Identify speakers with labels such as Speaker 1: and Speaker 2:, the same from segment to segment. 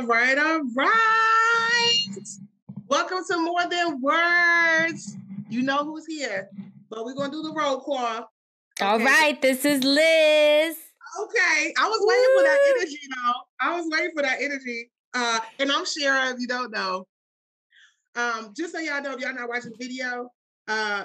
Speaker 1: right, all right. Welcome to More Than Words. You know who's here, but we're going to do the roll call. Okay.
Speaker 2: All right, this is Liz.
Speaker 1: Okay, I was waiting for that energy, though. I was waiting for that energy. And I'm Shara, if you don't know. Just so y'all know, if y'all not watching the video,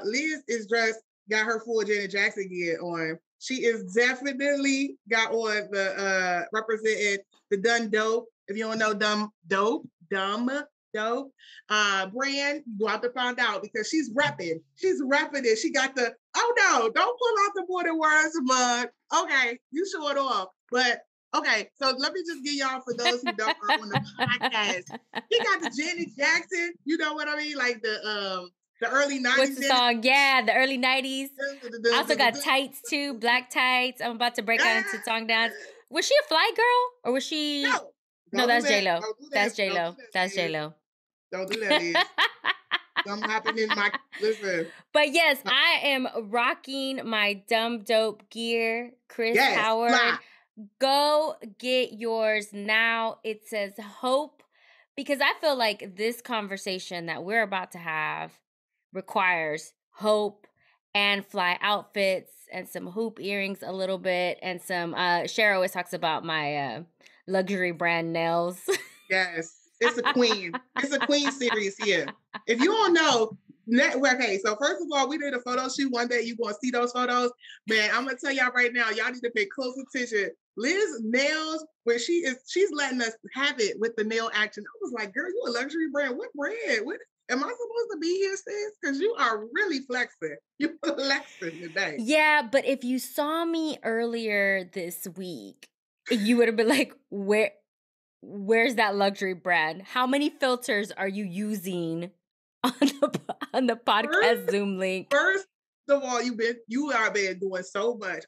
Speaker 1: Liz is dressed, got her full Janet Jackson gear on. She is definitely got on the representing the Done Dope. If you don't know Dumb Dope brand, you have to find out because she's repping. She's repping it. She got the, oh no, don't pull out the More Than Words mug. Okay, you show it off. But okay, so let me just give y'all, for those who don't are on the podcast, he got the Janet Jackson, you know what I mean? Like the early 90s.
Speaker 2: What's the song? Yeah, the early 90s. I also got tights too, black tights. I'm about to break out into song dance. Was she a fly girl or was she? No, that's J-Lo. That's J-Lo. That's J-Lo.
Speaker 1: Don't do that, Liz. Something happened in my, listen.
Speaker 2: But yes, I am rocking my Dumb Dope gear. Chris Howard.
Speaker 1: Fly.
Speaker 2: Go get yours now. It says hope, because I feel like this conversation that we're about to have requires hope and fly outfits and some hoop earrings a little bit and some Shara always talks about my luxury brand nails.
Speaker 1: Yes, it's a queen. It's a queen series here. If you don't know, okay, so first of all, we did a photo shoot one day. You're going to see those photos. Man, I'm going to tell y'all right now, y'all need to pay close attention. Liz nails, where she's letting us have it with the nail action. I was like, girl, you a luxury brand. What brand? What am I supposed to be here, sis? Because you are really flexing. You're flexing today.
Speaker 2: Yeah, but if you saw me earlier this week, you would have been like, where's that luxury brand? How many filters are you using on the podcast Zoom link?
Speaker 1: First of all, you are been doing so much.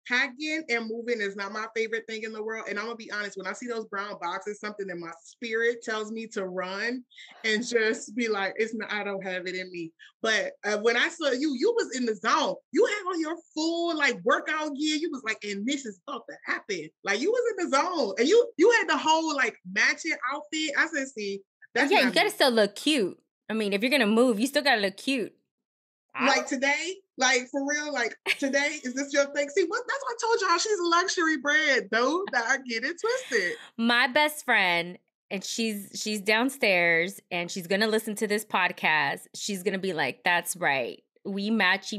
Speaker 1: Packing and moving is not my favorite thing in the world. And I'm gonna be honest, when I see those brown boxes, something in my spirit tells me to run and just be like, I don't have it in me. But when I saw you was in the zone. You had on your full like workout gear. You was like, and this is about to happen. Like you was in the zone, and you had the whole like matching outfit. I said, see, that's
Speaker 2: you gotta still look cute. I mean, if you're gonna move, you still gotta look cute.
Speaker 1: Like today, like for real, like today, is this your thing? See, that's what I told y'all. She's a luxury brand, though. I get it twisted.
Speaker 2: My best friend, and she's downstairs, and she's gonna listen to this podcast. She's gonna be like, "That's right. We match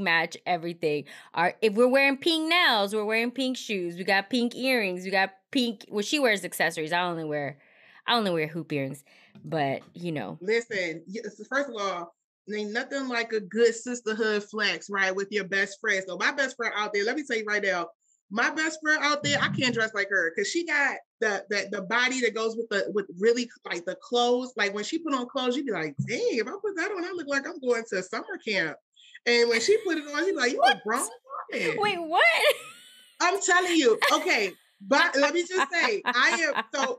Speaker 2: everything. If we're wearing pink nails, we're wearing pink shoes. We got pink earrings. We got pink. Well, she wears accessories. I only wear hoop earrings. But you know,
Speaker 1: listen. First of all, ain't nothing like a good sisterhood flex, right, with your best friend. So my best friend out there, let me tell you right now, my best friend out there, I can't dress like her because she got the body that goes with really like the clothes. Like when she put on clothes, you'd be like, dang, if I put that on, I look like I'm going to summer camp. And when she put it on, she'd be like, you a grown woman.
Speaker 2: Wait, what?
Speaker 1: I'm telling you, okay. But let me just say, I am so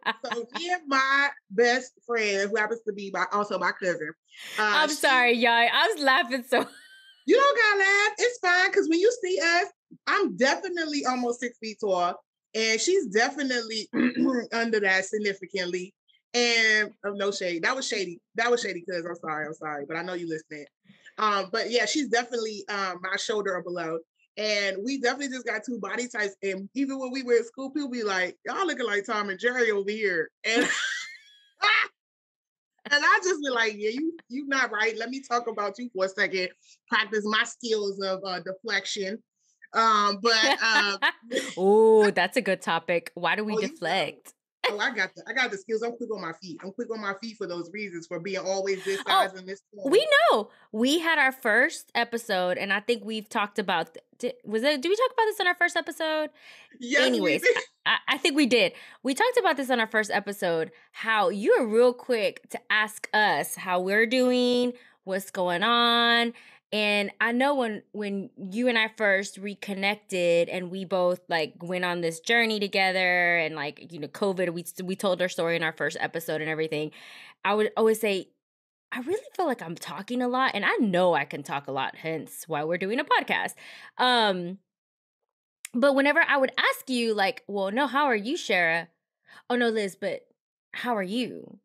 Speaker 1: me and my best friend, who happens to be also my cousin.
Speaker 2: I'm sorry, y'all. I was laughing so.
Speaker 1: You don't gotta laugh. It's fine, because when you see us, I'm definitely almost 6 feet tall, and she's definitely under that significantly. And no shade. That was shady. Cuz I'm sorry, but I know you listening. But yeah, she's definitely my shoulder or below. And we definitely just got two body types. And even when we were at school, people be like, y'all looking like Tom and Jerry over here. And and I just be like, yeah, you not right. Let me talk about you for a second. Practice my skills of deflection.
Speaker 2: Oh, that's a good topic. Why do we deflect?
Speaker 1: Oh, I got the skills. I'm quick on my feet. For those reasons, for being always this size and this tall.
Speaker 2: We know. We had our first episode, and I think we've talked about. Did we talk about this in our first episode?
Speaker 1: Yes.
Speaker 2: Anyways, I think we did. We talked about this on our first episode. How you were real quick to ask us how we're doing, what's going on. And I know when you and I first reconnected and we both like went on this journey together and like, you know, COVID, we told our story in our first episode and everything. I would always say, I really feel like I'm talking a lot, and I know I can talk a lot, hence why we're doing a podcast. But whenever I would ask you like, well, no, how are you, Shara? Oh no, Liz, but How are you?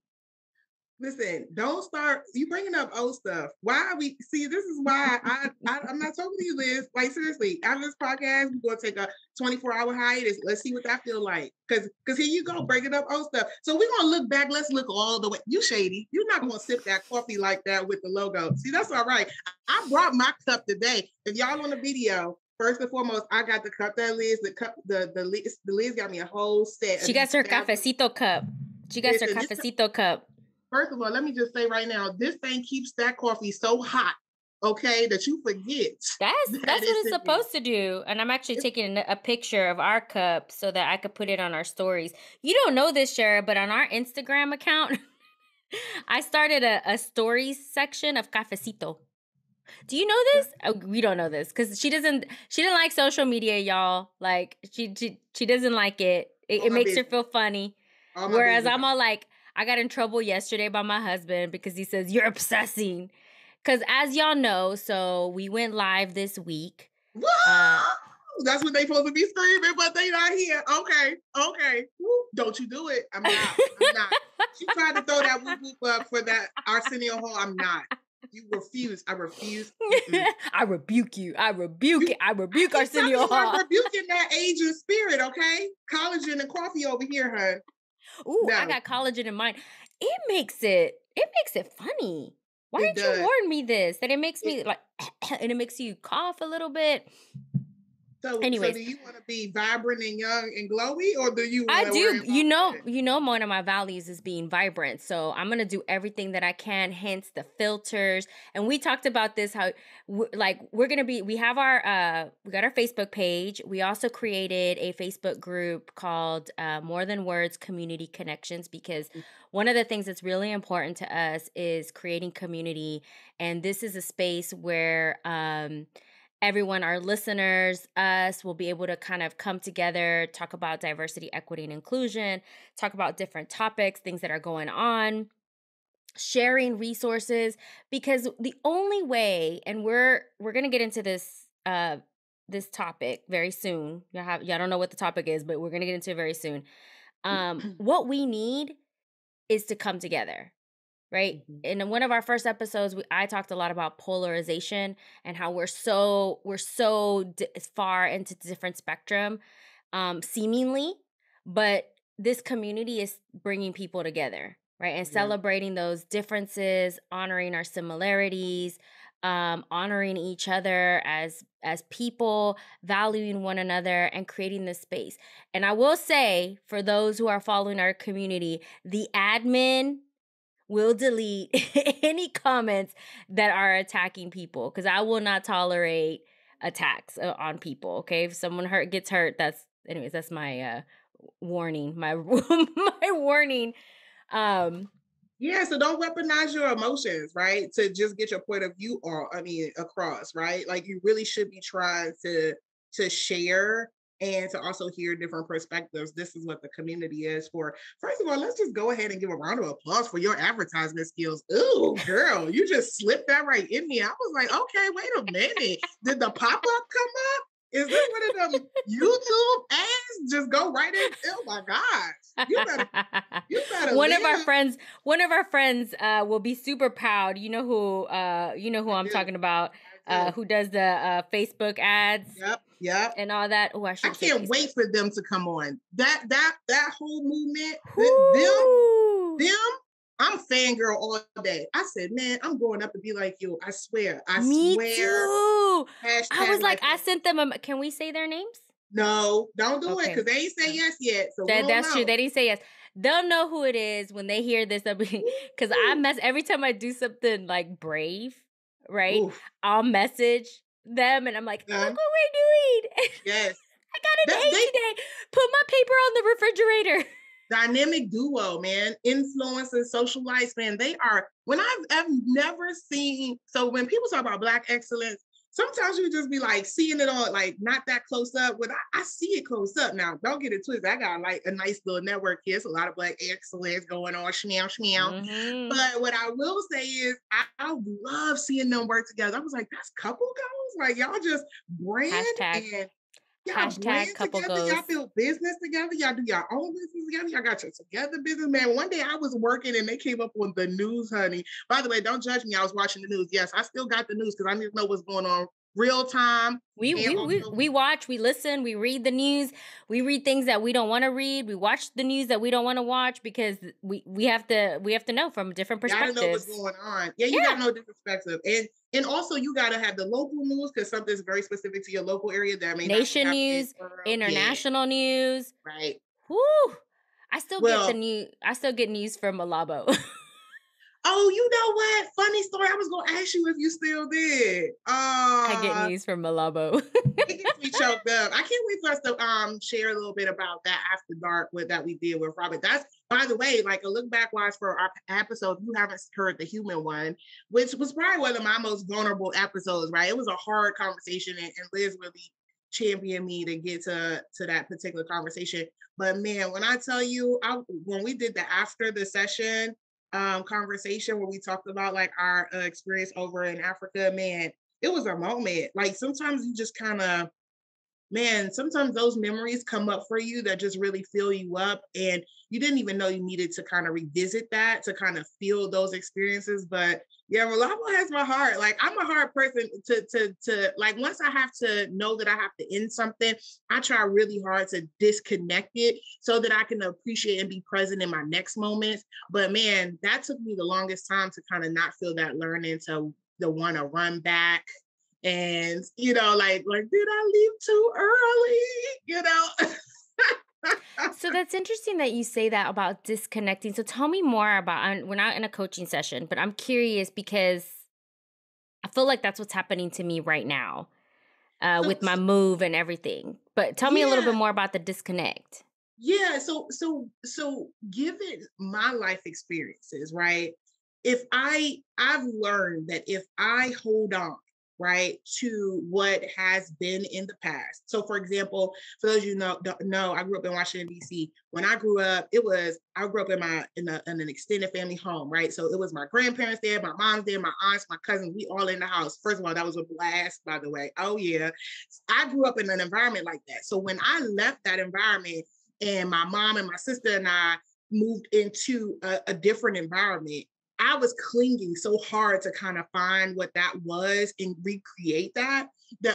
Speaker 1: Listen, don't start. You bringing up old stuff. Why are we? See, this is why I'm not talking to you, Liz. Like seriously, after this podcast, we're gonna take a 24-hour hiatus. Let's see what that feel like. Because here you go, breaking up old stuff. So we're gonna look back. Let's look all the way. You shady. You're not gonna sip that coffee like that with the logo. See, that's all right. I brought my cup today. If y'all on the video, first and foremost, I got the cup that Liz. The cup. The Liz got me a whole set.
Speaker 2: She got her cafecito cup. She got her cafecito cup.
Speaker 1: First of all, let me just say right now, this thing keeps that coffee so hot, okay, that you forget.
Speaker 2: That's what it's supposed to do. And I'm actually taking a picture of our cup so that I could put it on our stories. You don't know this, Shara, but on our Instagram account, I started a stories section of cafecito. Do you know this? Oh, we don't know this because she didn't like social media, y'all. Like she doesn't like it. It makes her feel funny. Whereas I'm all like, I got in trouble yesterday by my husband because he says, you're obsessing. Because as y'all know, so we went live this week.
Speaker 1: That's what they supposed to be screaming, but they not here. Okay. Woo. Don't you do it. I'm not. She tried to throw that whoop whoop up for that Arsenio Hall. I'm not. You refuse. I refuse.
Speaker 2: I rebuke you. I rebuke Arsenio Hall.
Speaker 1: I'm rebuking that age and spirit, okay? Collagen and coffee over here, hun.
Speaker 2: Ooh, no. I got collagen in mine. It makes it funny. Why didn't you warn me this? That it makes me like, and it makes you cough a little bit.
Speaker 1: So, anyways, so do you want to be vibrant and young and glowy, or do you?
Speaker 2: I do. You know, one of my values is being vibrant. So I'm gonna do everything that I can. Hence the filters. And we talked about this. How we're gonna be. We have our we got our Facebook page. We also created a Facebook group called More Than Words Community Connections, because one of the things that's really important to us is creating community. And this is a space where everyone, our listeners, us, will be able to kind of come together, talk about diversity, equity, and inclusion, talk about different topics, things that are going on, sharing resources, because the only way, and we're going to get into this this topic very soon. Y'all don't know what the topic is, but we're going to get into it very soon. What we need is to come together. Right. Mm-hmm. In one of our first episodes, I talked a lot about polarization and how we're so far into different spectrum, seemingly, but this community is bringing people together, right? And celebrating those differences, honoring our similarities, honoring each other as people, valuing one another, and creating this space. And I will say, for those who are following our community, the admin will delete any comments that are attacking people, because I will not tolerate attacks on people. Okay, if someone gets hurt, that's my warning. My warning.
Speaker 1: Yeah, so don't weaponize your emotions, right? To just get your point of view across, right? Like you really should be trying to share and to also hear different perspectives. This is what the community is for. First of all, let's just go ahead and give a round of applause for your advertisement skills. Ooh, girl, you just slipped that right in me. I was like, okay, wait a minute. Did the pop-up come up? Is this one of them YouTube ads just go right in? Oh my gosh. You better
Speaker 2: one of our friends will be super proud. You know who I'm talking about, who does the Facebook ads.
Speaker 1: Yep.
Speaker 2: And all that. Oh, I
Speaker 1: can't wait for them to come on. That whole movement, them, I'm fangirl all day. I said, man, I'm growing up to be like you. I swear.
Speaker 2: Me too. I was like, I sent them can we say their names?
Speaker 1: No, don't do it, because they ain't say yes yet. So
Speaker 2: that's true. They didn't say yes. They'll know who it is when they hear this. Because every time I do something like brave, right? Oof. I'll message them and I'm like, look what we're doing.
Speaker 1: Yes.
Speaker 2: I got an A today. Put my paper on the refrigerator.
Speaker 1: Dynamic duo, man. Influencers, socialites, man. They are, when I've never seen, so when people talk about Black excellence, sometimes you just be like seeing it on, like not that close up. But I see it close up now. Don't get it twisted. I got like a nice little network here. It's a lot of Black excellence going on. Shmeow. Mm-hmm. But what I will say is I love seeing them work together. I was like, that's couple goals. Like y'all just brand and Y'all
Speaker 2: Hashtag
Speaker 1: brand
Speaker 2: couple
Speaker 1: together. Y'all
Speaker 2: goals.
Speaker 1: build business together. Y'all do your own business together. Y'all got your together business, man. One day I was working and they came up with the news, honey. By the way, don't judge me. I was watching the news. Yes, I still got the news because I need to know what's going on real time.
Speaker 2: We
Speaker 1: And
Speaker 2: we we
Speaker 1: also,
Speaker 2: we watch, we listen, we read the news, we read things that we don't want to read, we watch the news that we don't want to watch because we have to know from different
Speaker 1: you gotta know what's
Speaker 2: perspectives.
Speaker 1: going on. Yeah, you
Speaker 2: Yeah.
Speaker 1: gotta know different perspective. And also you gotta have the local news because something's very specific to your local area that may not be
Speaker 2: Nation
Speaker 1: happening in
Speaker 2: news,
Speaker 1: the world. Yeah,
Speaker 2: international news.
Speaker 1: right.
Speaker 2: Whoo!
Speaker 1: Well,
Speaker 2: I still get news from Malabo.
Speaker 1: oh, you know what? Funny story. I was gonna ask you if you still did.
Speaker 2: I get news from Malabo.
Speaker 1: It gets me choked up. I can't wait for us to share a little bit about that after dark with that we did with Robert. That's, by the way, like a look back watch for our episode. You haven't heard the human one, which was probably one of my most vulnerable episodes. Right, it was a hard conversation, and Liz really championed me to get to that particular conversation. But man, when I tell you, when we did the after the session conversation where we talked about like our experience over in Africa, man, it was a moment. Like sometimes you just kind of, man, sometimes those memories come up for you that just really fill you up. And you didn't even know you needed to kind of revisit that to kind of feel those experiences. But yeah, Rolabo has my heart. Like I'm a hard person to like once I have to know that I have to end something, I try really hard to disconnect it so that I can appreciate and be present in my next moments. But man, that took me the longest time to kind of not feel that learning to want to run back and like did I leave too early,
Speaker 2: So that's interesting that you say that about disconnecting. So tell me more about, we're not in a coaching session, but I'm curious because I feel like that's what's happening to me right now
Speaker 1: so,
Speaker 2: with my move and everything. But tell me a little
Speaker 1: yeah,
Speaker 2: bit more about the disconnect.
Speaker 1: yeah, so given my life experiences, right, if I've learned that if I hold on, right, to what has been in the past. So for example, for those you know don't know, I grew up in Washington, DC. When I grew up, I grew up in an extended family home, right? So it was my grandparents there, my mom's there, my aunts, my cousins, we all in the house. First of all, that was a blast, by the way. Oh yeah. I grew up in an environment like that. So when I left that environment and my mom and my sister and I moved into a different environment, I was clinging so hard to kind of find what that was and recreate that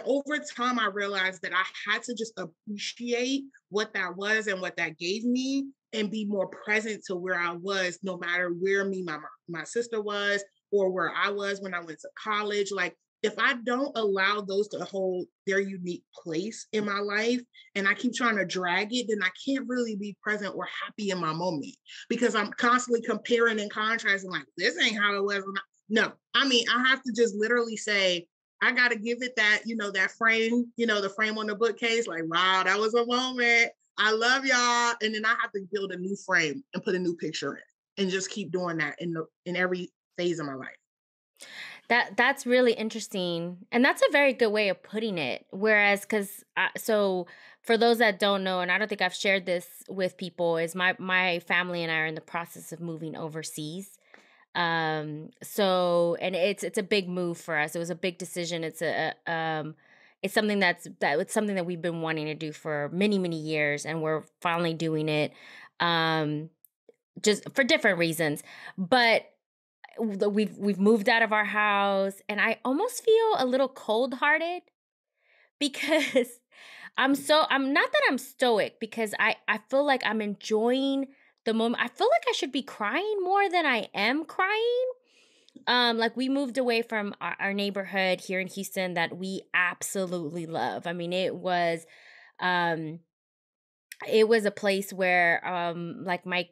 Speaker 1: over time I realized that I had to just appreciate what that was and what that gave me and be more present to where I was, no matter where my sister was or where I was when I went to college. Like if I don't allow those to hold their unique place in my life and I keep trying to drag it, then I can't really be present or happy in my moment because I'm constantly comparing and contrasting like, this ain't how it was. No, I mean, I have to just literally say, I got to give it that, that frame, the frame on the bookcase, like, wow, that was a moment. I love y'all. And then I have to build a new frame and put a new picture in and just keep doing that in every phase of my life.
Speaker 2: That's really interesting, and that's a very good way of putting it. Whereas, so for those that don't know, and I don't think I've shared this with people, is my family and I are in the process of moving overseas. So, and it's a big move for us. It was a big decision. It's something it's something that we've been wanting to do for many years, and we're finally doing it. Just for different reasons, but we've moved out of our house, and I almost feel a little cold-hearted because I'm not that I'm stoic, because I feel like I'm enjoying the moment. I feel like I should be crying more than I am crying. Like we moved away from our neighborhood here in Houston that we absolutely love. I mean, um it was a place where like my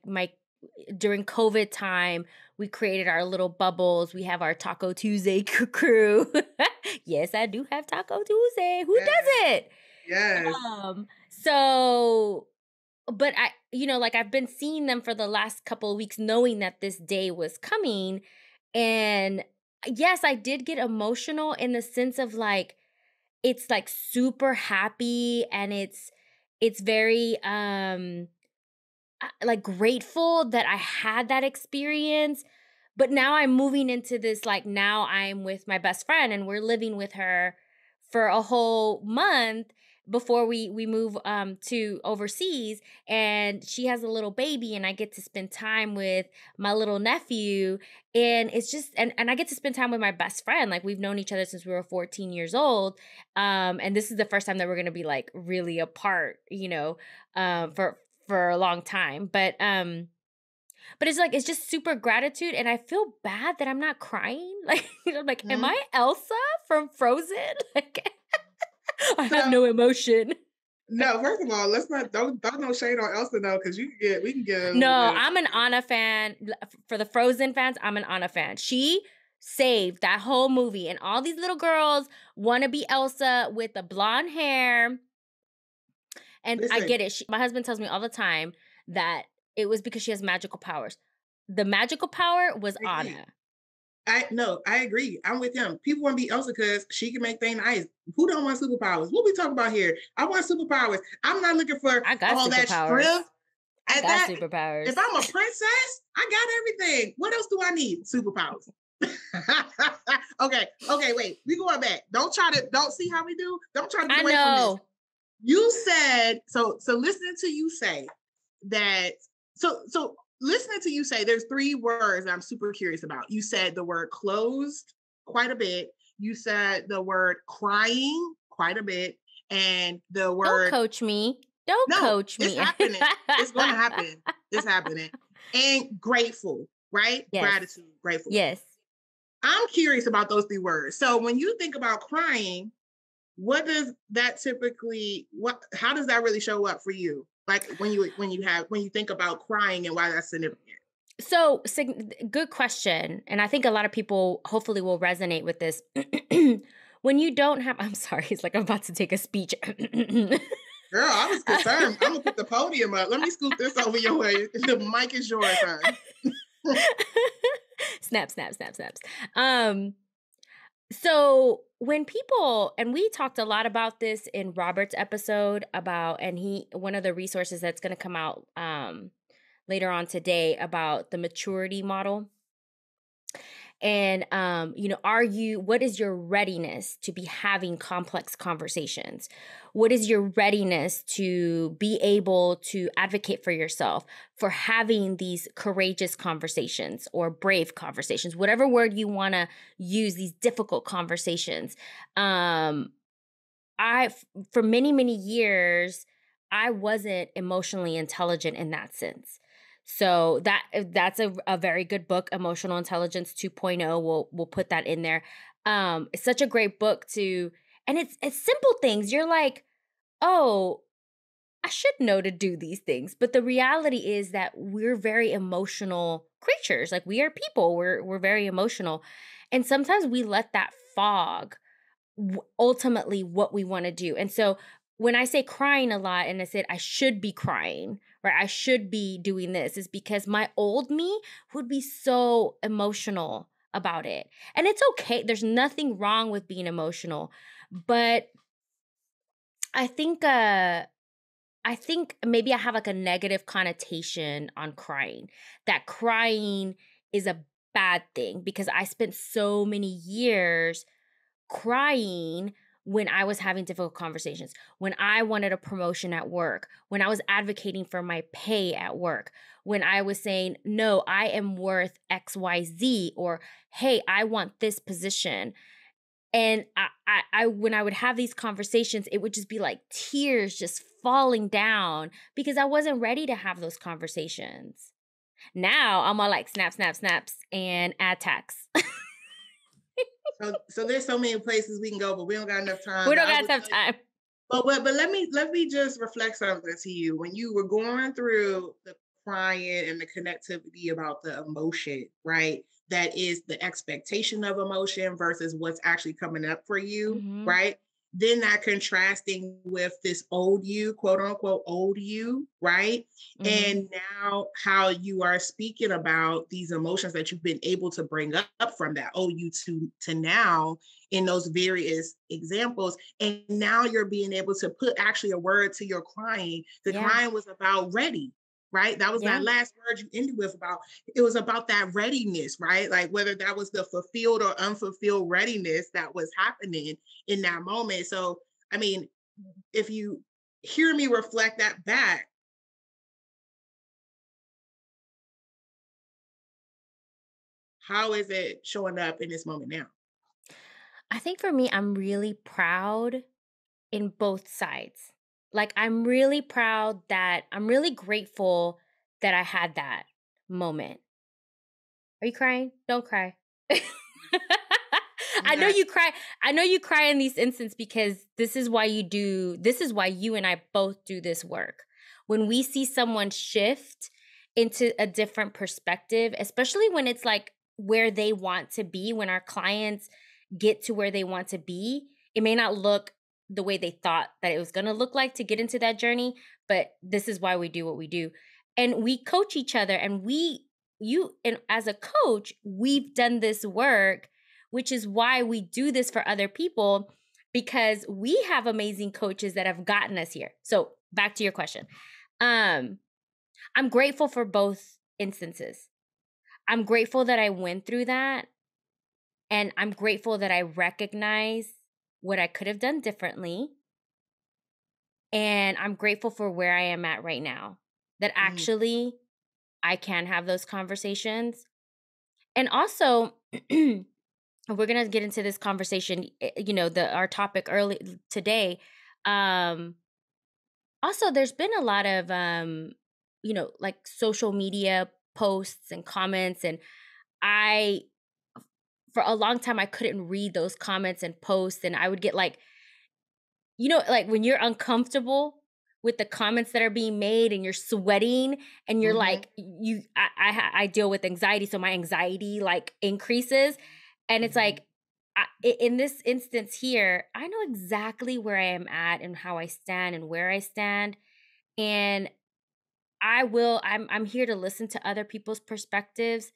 Speaker 2: during COVID time, we created our little bubbles. We have our Taco Tuesday crew. Yes, I do have Taco Tuesday. Who
Speaker 1: Yes.
Speaker 2: doesn't?
Speaker 1: Yes.
Speaker 2: So, but like I've been seeing them for the last couple of weeks, knowing that this day was coming. And yes, I did get emotional in the sense of like, it's like super happy, and it's very, like grateful that I had that experience. But now I'm moving into this, like now I'm with my best friend and we're living with her for a whole month. before we move to overseas, and she has a little baby, and I get to spend time with my little nephew, and it's just and I get to spend time with my best friend. Like, we've known each other since we were 14 years old. And this is the first time that we're going to be like really apart, for a long time. But it's like, it's just super gratitude, and I feel bad that I'm not crying. Like, I'm like, am I Elsa from Frozen? Like, I have no emotion.
Speaker 1: No, first of all, let's not don't no shade on Elsa though, because we can get a
Speaker 2: No,
Speaker 1: little bit.
Speaker 2: I'm an Anna fan. For the Frozen fans, I'm an Anna fan. She saved that whole movie, and all these little girls want to be Elsa with the blonde hair. And I
Speaker 1: Listen,
Speaker 2: get it. My husband tells me all the time that it was because she has magical powers. The magical power was
Speaker 1: I agree.
Speaker 2: Anna.
Speaker 1: I agree. I'm with him. People want to be Elsa because she can make things nice. Who don't want superpowers? What we talking about here? I want superpowers. I'm not looking for
Speaker 2: I got
Speaker 1: all that
Speaker 2: superpowers.
Speaker 1: strength.
Speaker 2: I got superpowers.
Speaker 1: If I'm a princess, I got everything. What else do I need? Superpowers. Okay, wait. We going back. Don't see how we do. Don't try to get away from this. You said, so listening to you say that, so listening to you say, there's 3 words I'm super curious about. You said the word closed quite a bit. You said the word crying quite a bit. And the word—
Speaker 2: Don't coach me. Don't coach me.
Speaker 1: It's happening. It's going to happen. It's happening. And grateful, right?
Speaker 2: Yes.
Speaker 1: Gratitude, grateful.
Speaker 2: Yes.
Speaker 1: I'm curious about those 3 words. So when you think about crying, what does that typically, how does that really show up for you? Like when you think about crying and why that's significant?
Speaker 2: So, good question. And I think a lot of people hopefully will resonate with this. When you don't have, I'm sorry, it's like I'm about to take a speech.
Speaker 1: Girl, I was concerned. I'm gonna put the podium up. Let me scoot this over your way. The mic is yours, hon.
Speaker 2: Snaps. So when people, and we talked a lot about this in Robert's episode one of the resources that's going to come out later on today about the maturity model. And, what is your readiness to be having complex conversations? What is your readiness to be able to advocate for yourself, for having these courageous conversations or brave conversations, whatever word you want to use, these difficult conversations? For many, many years, I wasn't emotionally intelligent in that sense. So that's a very good book, Emotional Intelligence 2.0. We'll put that in there. It's such a great book and it's simple things. You're like, oh, I should know to do these things. But the reality is that we're very emotional creatures. Like, we are people. We're very emotional. And sometimes we let that fog ultimately what we want to do. And so when I say crying a lot, and I said I should be crying, right? I should be doing this, is because my old me would be so emotional about it. And it's okay. There's nothing wrong with being emotional. But I think maybe I have like a negative connotation on crying. That crying is a bad thing because I spent so many years crying when I was having difficult conversations, when I wanted a promotion at work, when I was advocating for my pay at work, when I was saying, no, I am worth XYZ, or, hey, I want this position. And I when I would have these conversations, it would just be like tears just falling down because I wasn't ready to have those conversations. Now I'm all like snaps and add tax.
Speaker 1: So there's so many places we can go, but we don't got enough time.
Speaker 2: We don't got enough time.
Speaker 1: But let me just reflect something to you. When you were going through the crying and the connectivity about the emotion, right? That is the expectation of emotion versus what's actually coming up for you, right? Then that contrasting with this old you, quote unquote, old you, right? And now how you are speaking about these emotions that you've been able to bring up from that old you to now in those various examples. And now you're being able to put actually a word to your crying. The crying was about ready, right? That was that last word you ended with it was about that readiness, right? Like whether that was the fulfilled or unfulfilled readiness that was happening in that moment. So, I mean, if you hear me reflect that back, how is it showing up in this moment now?
Speaker 2: I think for me, I'm really proud in both sides. Like, I'm really grateful that I had that moment. Are you crying? Don't cry.
Speaker 1: I'm
Speaker 2: I know
Speaker 1: not.
Speaker 2: you cry. I know you cry in these instances because this is why you and I both do this work. When we see someone shift into a different perspective, especially when it's like where they want to be, when our clients get to where they want to be, it may not look the way they thought that it was going to look like to get into that journey, but this is why we do what we do. And we coach each other, and you and as a coach, we've done this work, which is why we do this for other people, because we have amazing coaches that have gotten us here. So back to your question. I'm grateful for both instances. I'm grateful that I went through that, and I'm grateful that I recognize what I could have done differently. And I'm grateful for where I am at right now, that
Speaker 1: Mm,
Speaker 2: actually I can have those conversations. And also, we're gonna get into this conversation, the our topic early today. Um, Also, there's been a lot of like social media posts and comments, and I for a long time I couldn't read those comments and posts, and I would get like, like when you're uncomfortable with the comments that are being made and you're sweating and you're
Speaker 1: mhm,
Speaker 2: like I deal with anxiety, so my anxiety like increases, and it's
Speaker 1: mhm,
Speaker 2: like in this instance here, I know exactly where I am at and how I stand and where I stand, and I'm here to listen to other people's perspectives,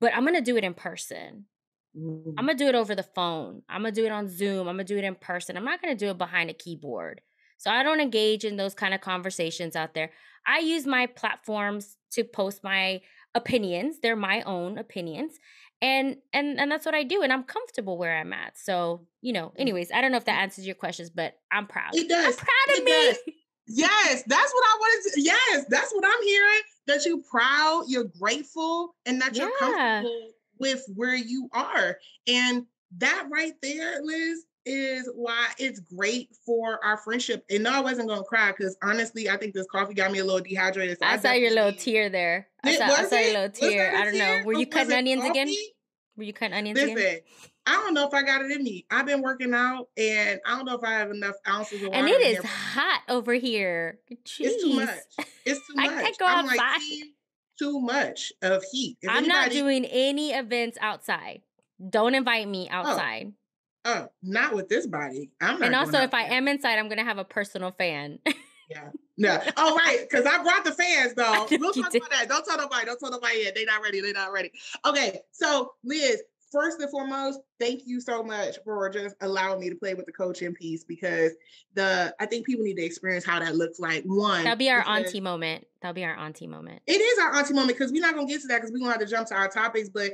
Speaker 2: but I'm going to do it in person. I'm
Speaker 1: mhm,
Speaker 2: gonna do it over the phone. I'm gonna do it on Zoom. I'm gonna do it in person. I'm not gonna do it behind a keyboard. So I don't engage in those kind of conversations out there. I use my platforms to post my opinions. They're my own opinions. And that's what I do. And I'm comfortable where I'm at. So,
Speaker 1: mhm.
Speaker 2: anyways, I don't know if that answers your questions, but I'm proud.
Speaker 1: It
Speaker 2: I'm
Speaker 1: does.
Speaker 2: proud of
Speaker 1: It does.
Speaker 2: me.
Speaker 1: Yes, that's what I wanted to. Yes, that's what I'm hearing. That you're proud, you're grateful, and that you're
Speaker 2: Yeah.
Speaker 1: comfortable with where you are. And that right there, Liz, is why it's great for our friendship. And no, I wasn't gonna cry because honestly, I think this coffee got me a little dehydrated. So
Speaker 2: I
Speaker 1: I
Speaker 2: saw your
Speaker 1: definitely
Speaker 2: little
Speaker 1: need.
Speaker 2: tear there.
Speaker 1: Did
Speaker 2: I
Speaker 1: was
Speaker 2: saw your
Speaker 1: it?
Speaker 2: little
Speaker 1: Was
Speaker 2: tear.
Speaker 1: that
Speaker 2: I
Speaker 1: a
Speaker 2: don't know.
Speaker 1: tear?
Speaker 2: Were
Speaker 1: Or
Speaker 2: you
Speaker 1: was
Speaker 2: cutting
Speaker 1: it
Speaker 2: onions again?
Speaker 1: coffee?
Speaker 2: Were you cutting onions again?
Speaker 1: Listen, I don't know if I got it in me. I've been working out and I don't know if I have enough ounces of
Speaker 2: And
Speaker 1: water
Speaker 2: it
Speaker 1: in
Speaker 2: is
Speaker 1: here, but
Speaker 2: hot over here.
Speaker 1: it's too
Speaker 2: Jeez.
Speaker 1: much. It's too
Speaker 2: I
Speaker 1: much.
Speaker 2: can't go
Speaker 1: I'm like,
Speaker 2: outside.
Speaker 1: team, too much of heat. If
Speaker 2: I'm not
Speaker 1: anybody,
Speaker 2: doing any events outside. Don't invite me
Speaker 1: oh,
Speaker 2: outside.
Speaker 1: not with this body. I'm
Speaker 2: And
Speaker 1: not going
Speaker 2: also,
Speaker 1: out
Speaker 2: if I
Speaker 1: there.
Speaker 2: am inside, I'm going to have a personal fan.
Speaker 1: Yeah. No. Oh, right. Because I brought the fans,
Speaker 2: I
Speaker 1: though.
Speaker 2: know
Speaker 1: We'll
Speaker 2: you
Speaker 1: talk
Speaker 2: did.
Speaker 1: about that. Don't tell nobody. Don't tell nobody yet. They not ready. They not ready. Okay. So, Liz, first and foremost, thank you so much for just allowing me to play with the coaching piece because I think people need to experience how that looks like. One,
Speaker 2: That'll be our
Speaker 1: because
Speaker 2: auntie moment. That'll be our auntie moment.
Speaker 1: it is our auntie moment because we're not gonna get to that because we're gonna have to jump to our topics. But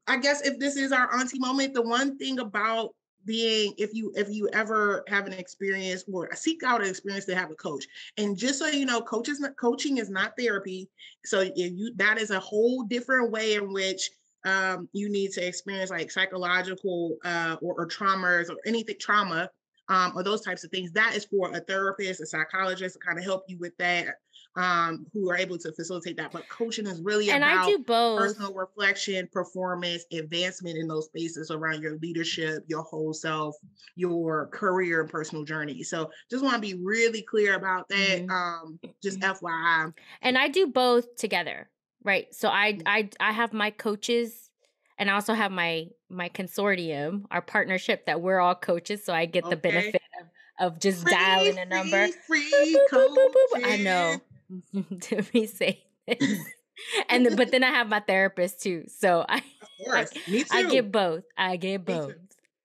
Speaker 1: I guess if this is our auntie moment, the one thing about being if you ever have an experience or seek out an experience to have a coach, and just so you know, coaching is not therapy. So if you that is a whole different way in which you need to experience like psychological or traumas or anything trauma or those types of things. That is for a therapist, a psychologist to kind of help you with that, who are able to facilitate that. But coaching is really
Speaker 2: And I
Speaker 1: about
Speaker 2: do both.
Speaker 1: personal reflection, performance, advancement in those spaces around your leadership, your whole self, your career and personal journey. So just want to be really clear about that.
Speaker 2: Mhm.
Speaker 1: Just FYI.
Speaker 2: And I do both together, right? So I have my coaches, and I also have my consortium, our partnership that we're all coaches, so I get the
Speaker 1: Okay.
Speaker 2: benefit of just
Speaker 1: Free,
Speaker 2: dialing a number.
Speaker 1: free,
Speaker 2: Boop,
Speaker 1: free
Speaker 2: boop, boop, boop, boop. I
Speaker 1: coaching.
Speaker 2: know. To me say this. But then I have my therapist too. So
Speaker 1: Of
Speaker 2: I
Speaker 1: course. Me
Speaker 2: I
Speaker 1: too.
Speaker 2: get both. I get
Speaker 1: Me too.
Speaker 2: both.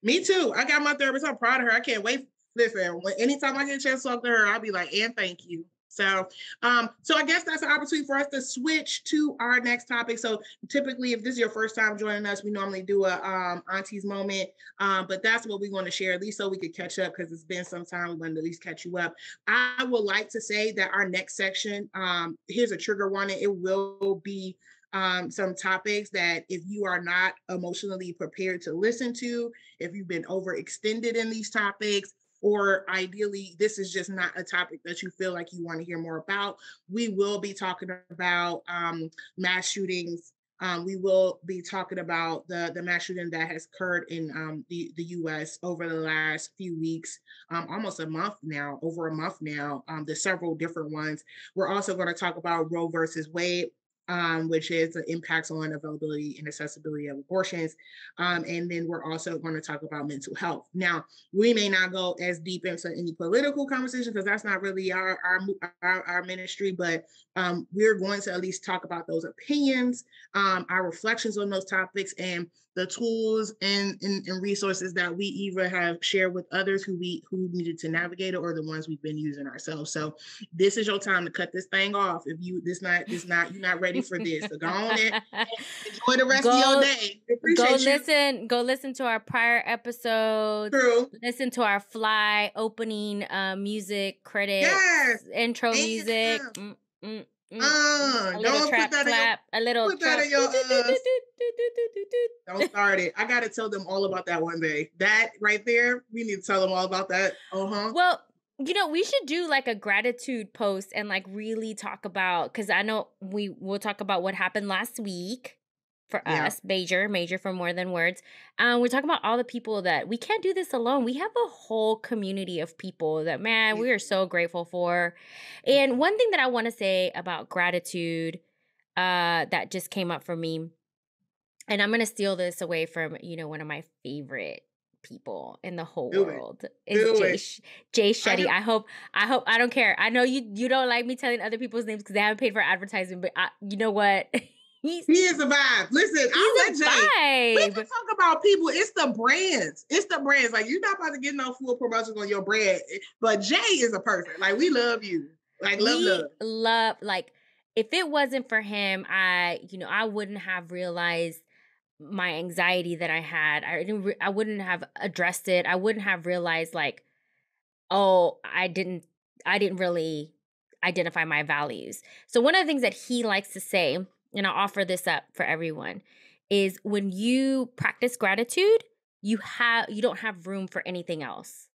Speaker 1: Me too. I got my therapist. I'm proud of her. I can't wait. Listen, anytime I get a chance to talk to her, I'll be like, and thank you. So I guess that's an opportunity for us to switch to our next topic. So typically, if this is your first time joining us, we normally do a auntie's moment, but that's what we want to share, at least so we could catch up, because it's been some time. We want to at least catch you up. I would like to say that our next section, here's a trigger warning. It will be some topics that if you are not emotionally prepared to listen to, if you've been overextended in these topics, or ideally, this is just not a topic that you feel like you want to hear more about, we will be talking about mass shootings. We will be talking about the mass shooting that has occurred in the U.S. over the last few weeks, almost a month now, over a month now. There's several different ones. We're also going to talk about Roe versus Wade, which is the impacts on availability and accessibility of abortions. And then we're also going to talk about mental health. Now, we may not go as deep into any political conversation because that's not really our ministry, but we're going to at least talk about those opinions, our reflections on those topics, and the tools and resources that we either have shared with others who needed to navigate it, or the ones we've been using ourselves. So this is your time to cut this thing off. If you're not ready for this, so go on and enjoy the rest of your day.
Speaker 2: Go listen to our prior episodes.
Speaker 1: True.
Speaker 2: Listen to our Fly opening music, credits, intro music. A little trap clap, a little trap.
Speaker 1: Don't start it. I got to tell them all about that one day. That right there, we need to tell them all about that.
Speaker 2: Well, we should do like a gratitude post and like really talk about, because I know we'll talk about what happened last week for us, major for more than words. We're talking about all the people that we can't do this alone. We have a whole community of people that, man, we are so grateful for. And one thing that I want to say about gratitude that just came up for me, and I'm going to steal this away from, one of my favorite people in the whole world is Jay Shetty. I hope I don't care. I know you don't like me telling other people's names because they haven't paid for advertising, but you know what?
Speaker 1: He is a vibe. Listen, I'll let Jay. We can talk about people. It's the brands. Like, you're not about to get no full promotions on your brand, but Jay is a person. Like, we love you. Like, love.
Speaker 2: Like, if it wasn't for him, I wouldn't have realized my anxiety that I had. I wouldn't have addressed it. I wouldn't have realized, like, oh, I didn't really identify my values. So one of the things that he likes to say, and I'll offer this up for everyone, is when you practice gratitude, you don't have room for anything else.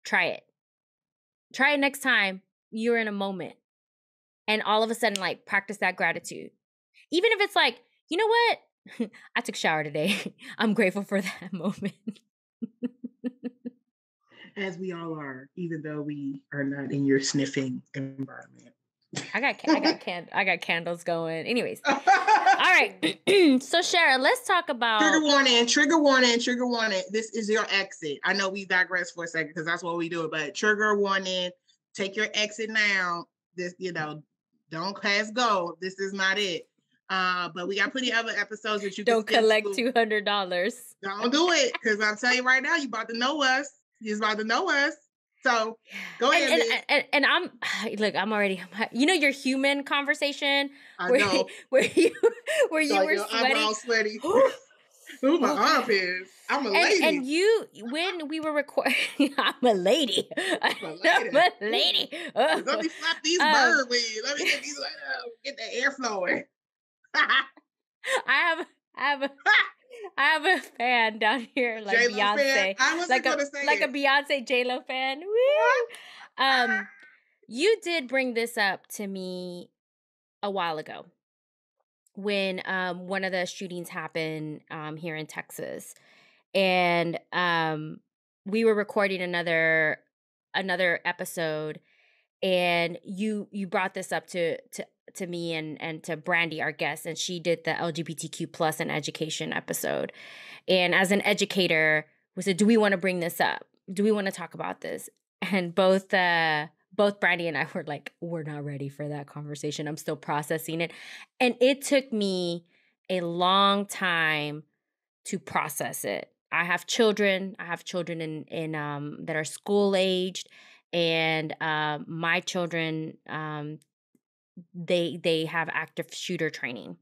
Speaker 2: Try it. Try it next time you're in a moment, and all of a sudden, like, practice that gratitude. Even if it's like, you know what? I took a shower today. I'm grateful for that moment.
Speaker 1: As we all are, even though we are not in your sniffing environment.
Speaker 2: I got candles going. Anyways. All right. So Shara, let's talk about
Speaker 1: trigger warning. This is your exit. I know we digress for a second because that's what we do, but trigger warning, take your exit now. This, don't pass go. This is not it. But we got plenty of other episodes that you
Speaker 2: don't collect $200.
Speaker 1: Don't do it, because I'm telling you right now, you about to know us. You're about to know us. So go ahead.
Speaker 2: And I'm already, your human conversation.
Speaker 1: I know.
Speaker 2: Where you were
Speaker 1: sweaty. Ooh, my armpits. I'm a lady.
Speaker 2: And when we were recording, I'm a lady. I'm a lady.
Speaker 1: Let me flap these bird wings. Let me get these, get the air flowing.
Speaker 2: I have a fan down here, like
Speaker 1: J-Lo
Speaker 2: Beyonce.
Speaker 1: Fan. I wasn't gonna say
Speaker 2: like
Speaker 1: it.
Speaker 2: A Beyonce J-Lo fan. Woo! You did bring this up to me a while ago when one of the shootings happened here in Texas, and we were recording another episode, and you brought this up to me and to Brandy, our guest, and she did the LGBTQ plus and education episode. And as an educator, we said, do we want to bring this up? Do we want to talk about this? And both Brandy and I were like, we're not ready for that conversation. I'm still processing it. And it took me a long time to process it. I have children in that are school aged, and my children, they have active shooter training.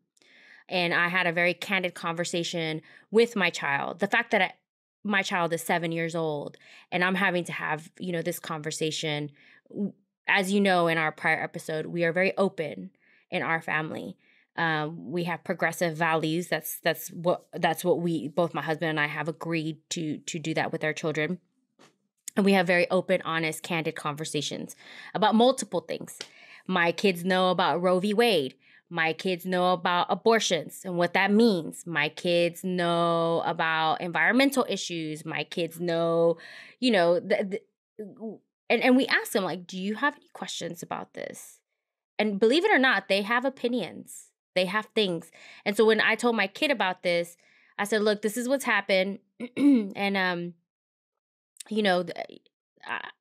Speaker 2: And I had a very candid conversation with my child. The fact that my child is 7 years old, and I'm having to have, this conversation. As you know, in our prior episode, we are very open in our family. We have progressive values. That's what we, both my husband and I, have agreed to do that with our children. And we have very open, honest, candid conversations about multiple things. My kids know about Roe v. Wade. My kids know about abortions and what that means. My kids know about environmental issues. My kids know, and we ask them, like, do you have any questions about this? And believe it or not, they have opinions. They have things. And so when I told my kid about this, I said, look, this is what's happened. And,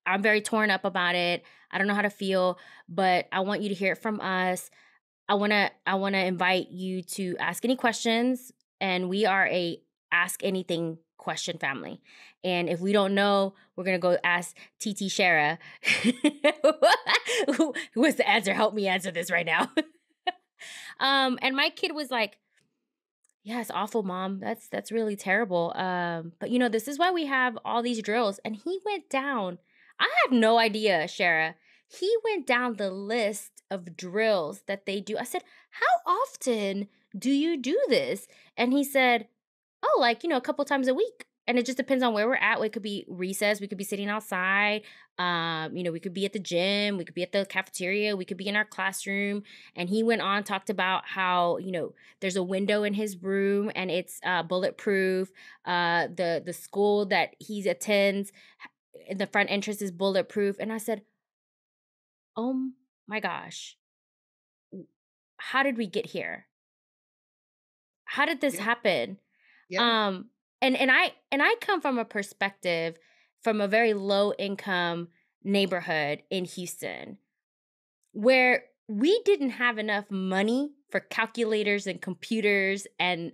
Speaker 2: I'm very torn up about it. I don't know how to feel, but I want you to hear it from us. I want to invite you to ask any questions, and we are a ask anything question family. And if we don't know, we're going to go ask TT Shara. Who is the answer? Help me answer this right now. And my kid was like, yeah, it's awful, Mom. That's really terrible. But this is why we have all these drills. And he went down. I have no idea, Shara. He went down the list of drills that they do. I said, how often do you do this? And he said, oh, a couple times a week. And it just depends on where we're at. It could be recess. We could be sitting outside. We could be at the gym. We could be at the cafeteria. We could be in our classroom. And he went on, talked about how, there's a window in his room and it's bulletproof. The school that he attends, in the front entrance, is bulletproof. And I said, oh my gosh, how did we get here? How did this happen?
Speaker 1: Yeah.
Speaker 2: And I come from a perspective from a very low income neighborhood in Houston where we didn't have enough money for calculators and computers and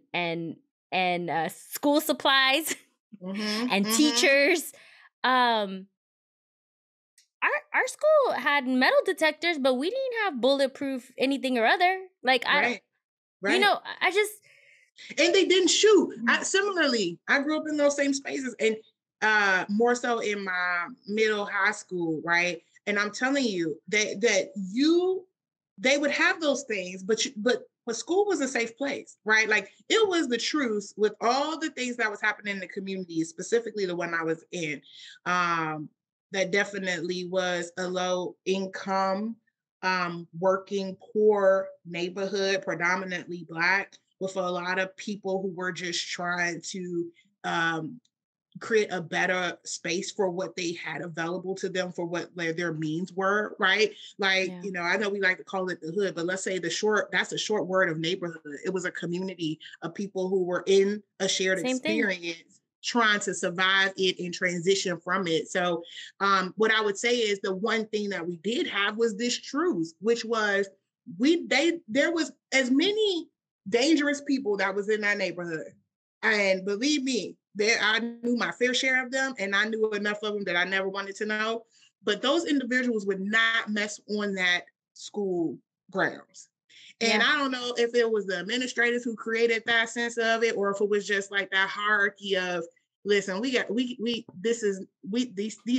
Speaker 2: school supplies and teachers. Our school had metal detectors, but we didn't have bulletproof anything or other. Like,
Speaker 1: right.
Speaker 2: I just.
Speaker 1: And they didn't shoot. Similarly, I grew up in those same spaces, and more so in my middle high school, right? And I'm telling you that they would have those things, but school was a safe place, right? Like, it was the truth with all the things that was happening in the community, specifically the one I was in. That definitely was a low income, working poor neighborhood, predominantly Black, with a lot of people who were just trying to create a better space for what they had available to them for what their means were, right? Like, I know we like to call it the hood, but let's say that's a short word of neighborhood. It was a community of people who were in a shared experience, trying to survive it and transition from it. So what I would say is the one thing that we did have was this truth, which was there was as many dangerous people that was in that neighborhood. And believe me, I knew my fair share of them, and I knew enough of them that I never wanted to know. But those individuals would not mess on that school grounds. And I don't know if it was the administrators who created that sense of it, or if it was just like that hierarchy of, listen, these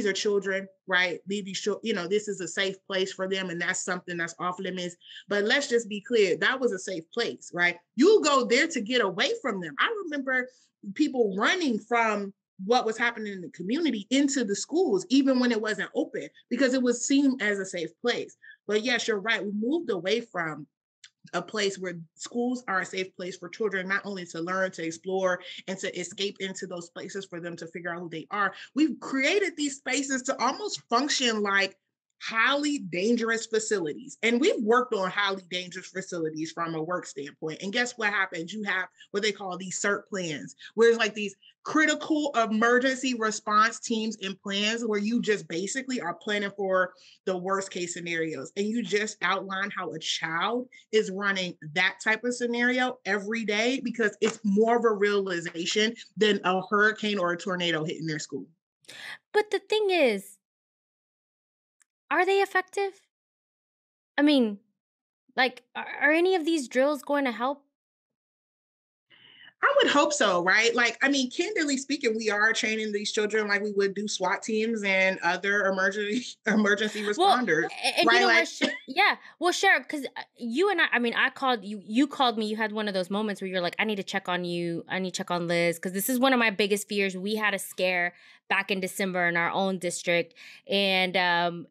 Speaker 1: are children, right? This is a safe place for them, and that's something that's off limits. But let's just be clear, that was a safe place, right? You go there to get away from them. I remember people running from what was happening in the community into the schools, even when it wasn't open, because it was seen as a safe place. But yes, you're right. We moved away from a place where schools are a safe place for children, not only to learn, to explore, and to escape into those places for them to figure out who they are. We've created these spaces to almost function like highly dangerous facilities. And we've worked on highly dangerous facilities from a work standpoint. And guess what happens? You have what they call these CERT plans, where it's like these critical emergency response teams and plans where you just basically are planning for the worst case scenarios. And you just outline how a child is running that type of scenario every day, because it's more of a realization than a hurricane or a tornado hitting their school.
Speaker 2: But the thing is, are they effective? I mean, like, are any of these drills going to help?
Speaker 1: I would hope so, right? Like, I mean, candidly speaking, we are training these children like we would do SWAT teams and other emergency
Speaker 2: Well,
Speaker 1: responders,
Speaker 2: and you
Speaker 1: right?
Speaker 2: know what?
Speaker 1: Like,
Speaker 2: Yeah. Well, Share, because you and I mean, I called you, you called me, you had one of those moments where you're like, I need to check on you. I need to check on Liz. Because this is one of my biggest fears. We had a scare back in December in our own district. And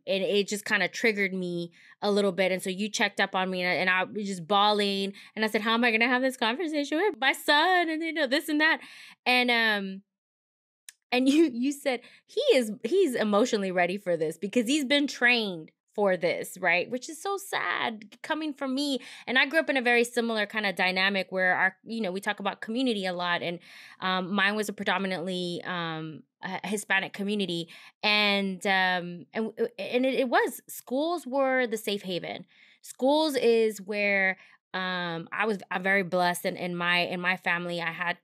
Speaker 2: it just kind of triggered me a little bit. And so you checked up on me and I was just bawling. And I said, how am I going to have this conversation with my son? And this and that. And, and you said he's emotionally ready for this because he's been trained for this, right? Which is so sad coming from me. And I grew up in a very similar kind of dynamic where we talk about community a lot. And mine was a predominantly a Hispanic community. And it was, schools were the safe haven. Schools is where I'm very blessed, and in my family I had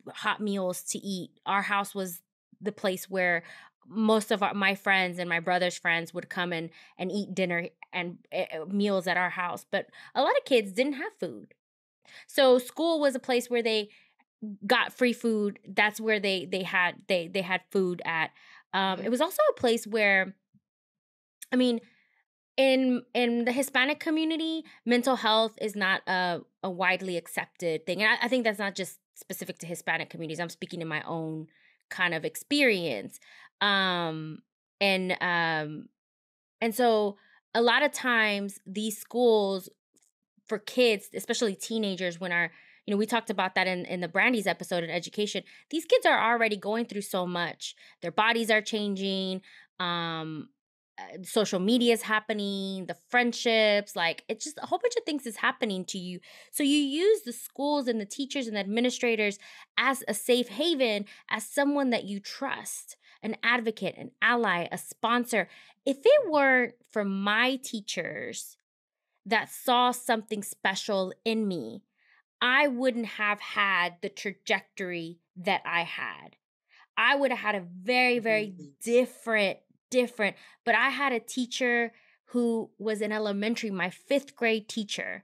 Speaker 2: hot meals to eat. Our house was the place where most of my friends and my brother's friends would come and eat dinner and meals at our house. But a lot of kids didn't have food. So school was a place where they got free food. That's where they had food at. It was also a place where, I mean, in the Hispanic community, mental health is not a widely accepted thing. And I think that's not just specific to Hispanic communities. I'm speaking in my own kind of experience. Um, and um, and so a lot of times these schools for kids, especially teenagers, we talked about that in the Brandy's episode in education. These kids are already going through so much. Their bodies are changing. Um, Social media is happening, the friendships, like it's just a whole bunch of things is happening to you. So you use the schools and the teachers and the administrators as a safe haven, as someone that you trust, an advocate, an ally, a sponsor. If it weren't for my teachers that saw something special in me, I wouldn't have had the trajectory that I had. I would have had a very, very different, but I had a teacher who was in elementary, my 5th grade teacher.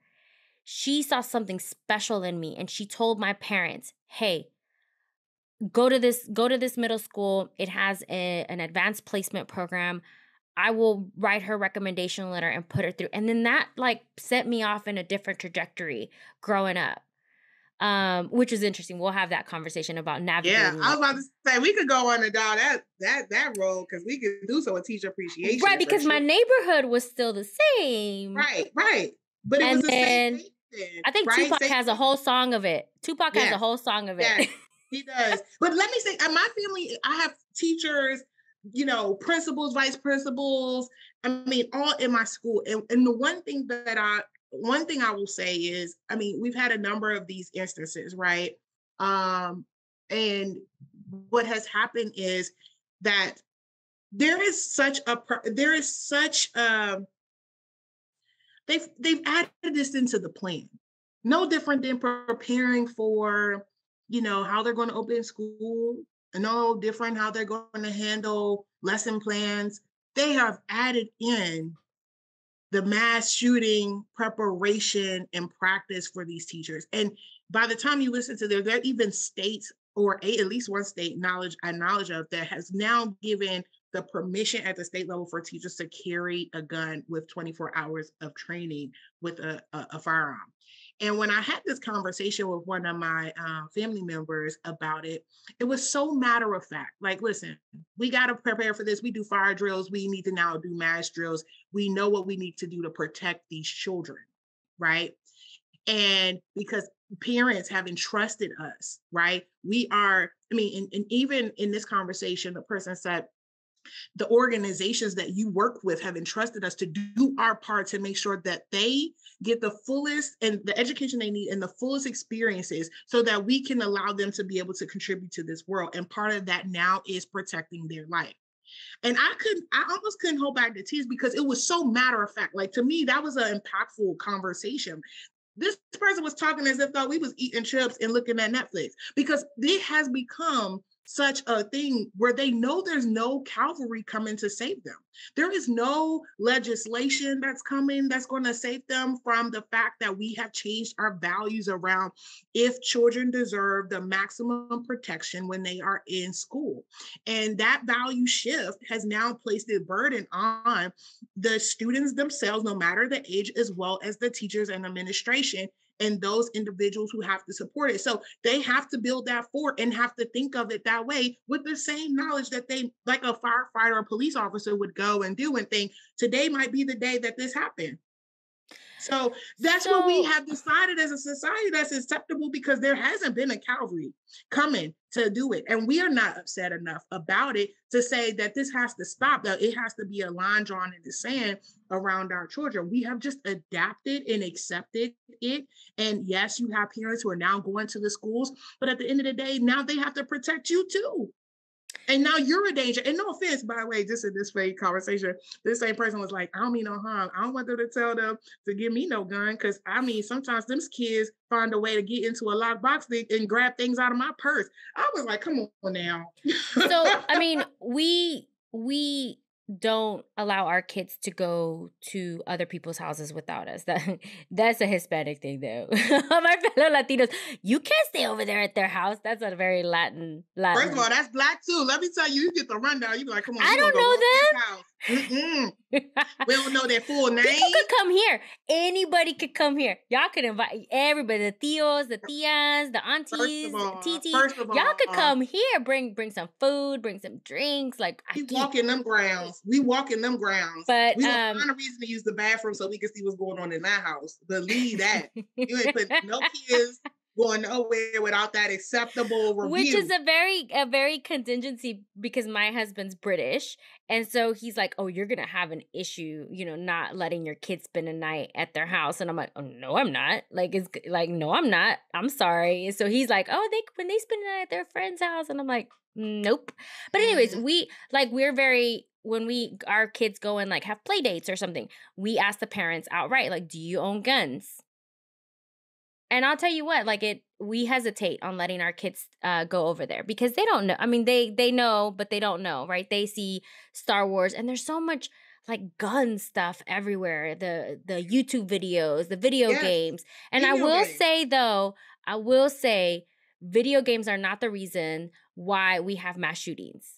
Speaker 2: She saw something special in me and she told my parents, hey, go to this middle school. It has an advanced placement program. I will write her recommendation letter and put her through. And then that like set me off in a different trajectory growing up. Which is interesting. We'll have that conversation about navigating.
Speaker 1: Yeah, I was about to say we could go on and down that road because we could do so with teacher appreciation.
Speaker 2: Right, because my neighborhood was still the same.
Speaker 1: Right. But it was the same thing.
Speaker 2: I think Tupac has a whole song of it. Tupac has a whole song of it.
Speaker 1: Yeah, he does. But let me say, in my family, I have teachers, principals, vice principals. I mean, all in my school. And the one thing I will say is, I mean, we've had a number of these instances, right? And what has happened is that they've added this into the plan. No different than preparing for, how they're going to open school, and no different how they're going to handle lesson plans. They have added in the mass shooting preparation and practice for these teachers. And by the time you listen to there are even states or at least one state knowledge of that has now given the permission at the state level for teachers to carry a gun with 24 hours of training with a firearm. And when I had this conversation with one of my family members about it, it was so matter of fact. Like, listen, we got to prepare for this. We do fire drills. We need to now do mass drills. We know what we need to do to protect these children, right? And because parents have entrusted us, right? And even in this conversation, the person said, the organizations that you work with have entrusted us to do our part to make sure that they get the fullest and the education they need and the fullest experiences so that we can allow them to be able to contribute to this world. And part of that now is protecting their life. And I almost couldn't hold back the tears because it was so matter of fact. Like, to me, that was an impactful conversation. This person was talking as if though we was eating chips and looking at Netflix, because it has become such a thing where they know there's no cavalry coming to save them. There is no legislation that's coming that's going to save them from the fact that we have changed our values around if children deserve the maximum protection when they are in school. And that value shift has now placed a burden on the students themselves, no matter the age, as well as the teachers and administration and those individuals who have to support it. So they have to build that fort and have to think of it that way with the same knowledge that they, like a firefighter or police officer would go and do and think, today might be the day that this happened. So that's what we have decided as a society that's acceptable, because there hasn't been a cavalry coming to do it. And we are not upset enough about it to say that this has to stop, that it has to be a line drawn in the sand around our children. We have just adapted and accepted it. And yes, you have parents who are now going to the schools, but at the end of the day, now they have to protect you too. And now you're a danger. And no offense, by the way, just in this fake conversation, this same person was like, I don't mean no harm. I don't want them to tell them to give me no gun. Because I mean, sometimes them kids find a way to get into a locked box and grab things out of my purse. I was like, come on now.
Speaker 2: So, I mean, we don't allow our kids to go to other people's houses without us. That's a Hispanic thing, though. My fellow Latinos, you can't stay over there at their house. That's a very Latin.
Speaker 1: First of all, that's black too. Let me tell you, you get the rundown. You be like, come on,
Speaker 2: I don't know them.
Speaker 1: We don't know their full name.
Speaker 2: People could come here. Anybody could come here. Y'all could invite everybody, the tios, the tias, the aunties, titis. Y'all could come here. Bring some food, bring some drinks. Like
Speaker 1: we walk in them grounds.
Speaker 2: But
Speaker 1: we don't find a reason to use the bathroom so we can see what's going on in that house. But leave that. You ain't put no kids going nowhere without that acceptable review.
Speaker 2: Which is a very contingency, because my husband's British. And so he's like, oh, you're going to have an issue, not letting your kids spend a night at their house. And I'm like, oh, no, I'm not. No, I'm not. I'm sorry. So he's like, oh, when they spend a night at their friend's house. And I'm like, nope. But anyways, when our kids go and have play dates or something, we ask the parents outright, do you own guns? And I'll tell you what, we hesitate on letting our kids go over there because they don't know. I mean, they know, but they don't know, right? They see Star Wars and there's so much gun stuff everywhere. The YouTube videos, the video games. And I will say video games are not the reason why we have mass shootings.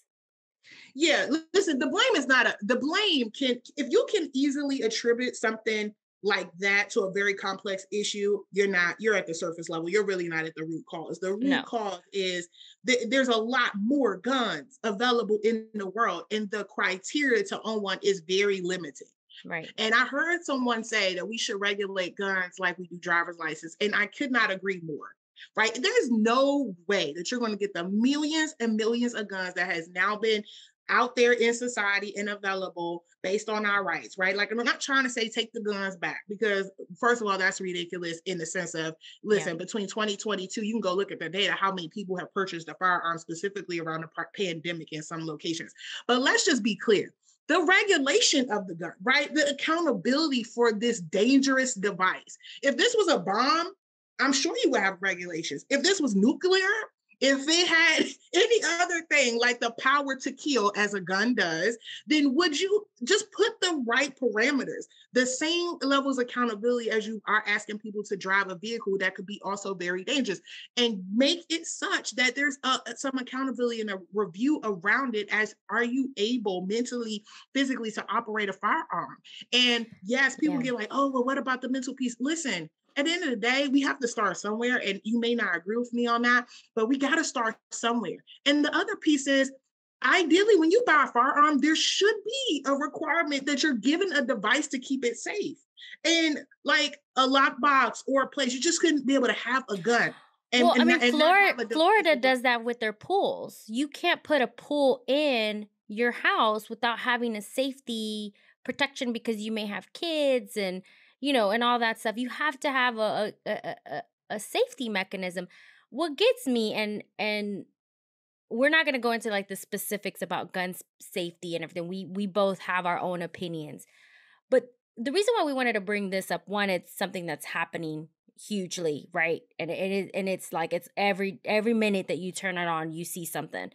Speaker 1: Yeah, listen, the blame if you can easily attribute something like that to a very complex issue, you're at the surface level. You're really not at the root cause. The root cause is there's a lot more guns available in the world, and the criteria to own one is very limited.
Speaker 2: Right.
Speaker 1: And I heard someone say that we should regulate guns like we do driver's license, and I could not agree more. Right? There's no way that you're going to get the millions and millions of guns that has now been out there in society and available based on our rights, right? I'm not trying to say take the guns back, because first of all, that's ridiculous in the sense of, listen, between 2022, you can go look at the data, how many people have purchased a firearm specifically around the pandemic in some locations. But let's just be clear. The regulation of the gun, right? The accountability for this dangerous device. If this was a bomb, I'm sure you would have regulations. If this was nuclear, if it had any other thing like the power to kill as a gun does, then would you just put the right parameters, the same levels of accountability as you are asking people to drive a vehicle that could be also very dangerous, and make it such that there's some accountability and a review around it as, are you able mentally, physically to operate a firearm? And yes, people get like, oh, well, what about the mental piece? Listen, at the end of the day, we have to start somewhere, and you may not agree with me on that, but we got to start somewhere. And the other piece is, ideally, when you buy a firearm, there should be a requirement that you're given a device to keep it safe. And a lockbox or a place, you just couldn't be able to have a gun.
Speaker 2: Florida does that with their pools. You can't put a pool in your house without having a safety protection, because you may have kids and and all that stuff. You have to have a safety mechanism. What gets me, and we're not going to go into the specifics about gun safety and everything. We both have our own opinions. But the reason why we wanted to bring this up, one, it's something that's happening, hugely, right? And it's like it's every minute that you turn it on, you see something.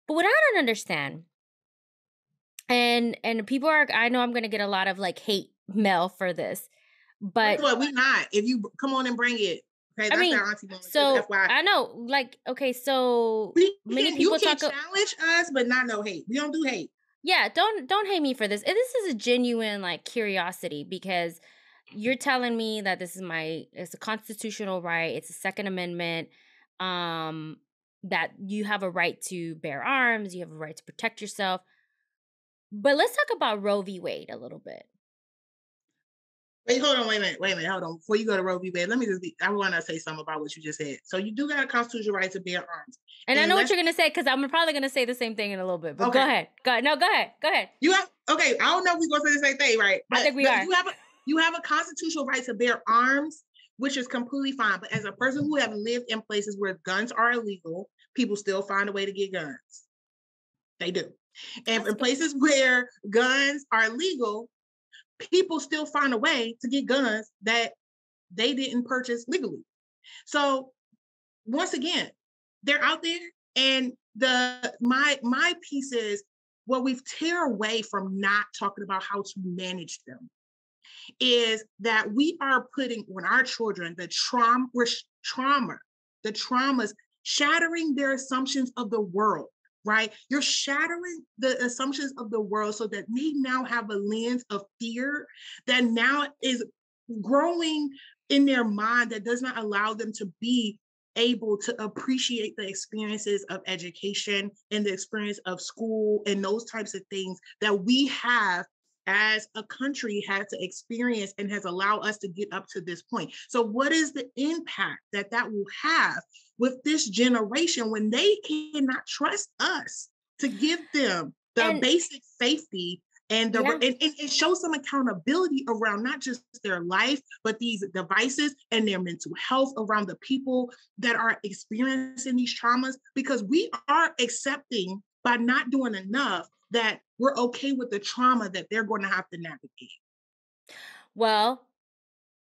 Speaker 2: But what I don't understand, and people are, I know I'm gonna get a lot of like hate mail for this,
Speaker 1: First
Speaker 2: but
Speaker 1: of all, we not. If you come on and bring it, okay,
Speaker 2: I
Speaker 1: that's
Speaker 2: mean,
Speaker 1: our auntie moment. Just
Speaker 2: so
Speaker 1: FYI,
Speaker 2: I know, like, okay, so
Speaker 1: we
Speaker 2: many
Speaker 1: you
Speaker 2: people
Speaker 1: can
Speaker 2: talk.
Speaker 1: challenge us, but not no hate. We don't do hate.
Speaker 2: Yeah, don't hate me for this. And this is a genuine like curiosity because you're telling me that this is it's a constitutional right, it's a Second Amendment, um, that you have a right to bear arms, you have a right to protect yourself. But let's talk about Roe v. Wade a little bit.
Speaker 1: Wait, hold on, wait a minute, hold on. Before you go to Roe v. Wade, let me I want to say something about what you just said. So you do got a constitutional right to bear arms.
Speaker 2: And I
Speaker 1: And
Speaker 2: know what
Speaker 1: let's
Speaker 2: you're gonna say because I'm probably gonna say the same thing in a little bit. But go
Speaker 1: okay.
Speaker 2: ahead. Go ahead. No, go ahead. Go ahead.
Speaker 1: You have okay. I don't know if we're gonna say the same thing, right?
Speaker 2: I
Speaker 1: But
Speaker 2: think we are.
Speaker 1: you have a constitutional right to bear arms, which is completely fine. But as a person who have lived in places where guns are illegal, people still find a way to get guns. They do. And in places where guns are legal, people still find a way to get guns that they didn't purchase legally. So once again, they're out there, and my piece is what we've tear away from not talking about how to manage them is that we are putting on our children the traumas, shattering their assumptions of the world, right? You're shattering the assumptions of the world so that they now have a lens of fear that now is growing in their mind that does not allow them to be able to appreciate the experiences of education and the experience of school and those types of things that we have as a country had to experience and has allowed us to get up to this point. So what is the impact that will have with this generation when they cannot trust us to give them the basic safety and and show some accountability around not just their life, but these devices and their mental health around the people that are experiencing these traumas, because we are accepting by not doing enough that we're okay with the trauma that they're going to have to navigate.
Speaker 2: Well,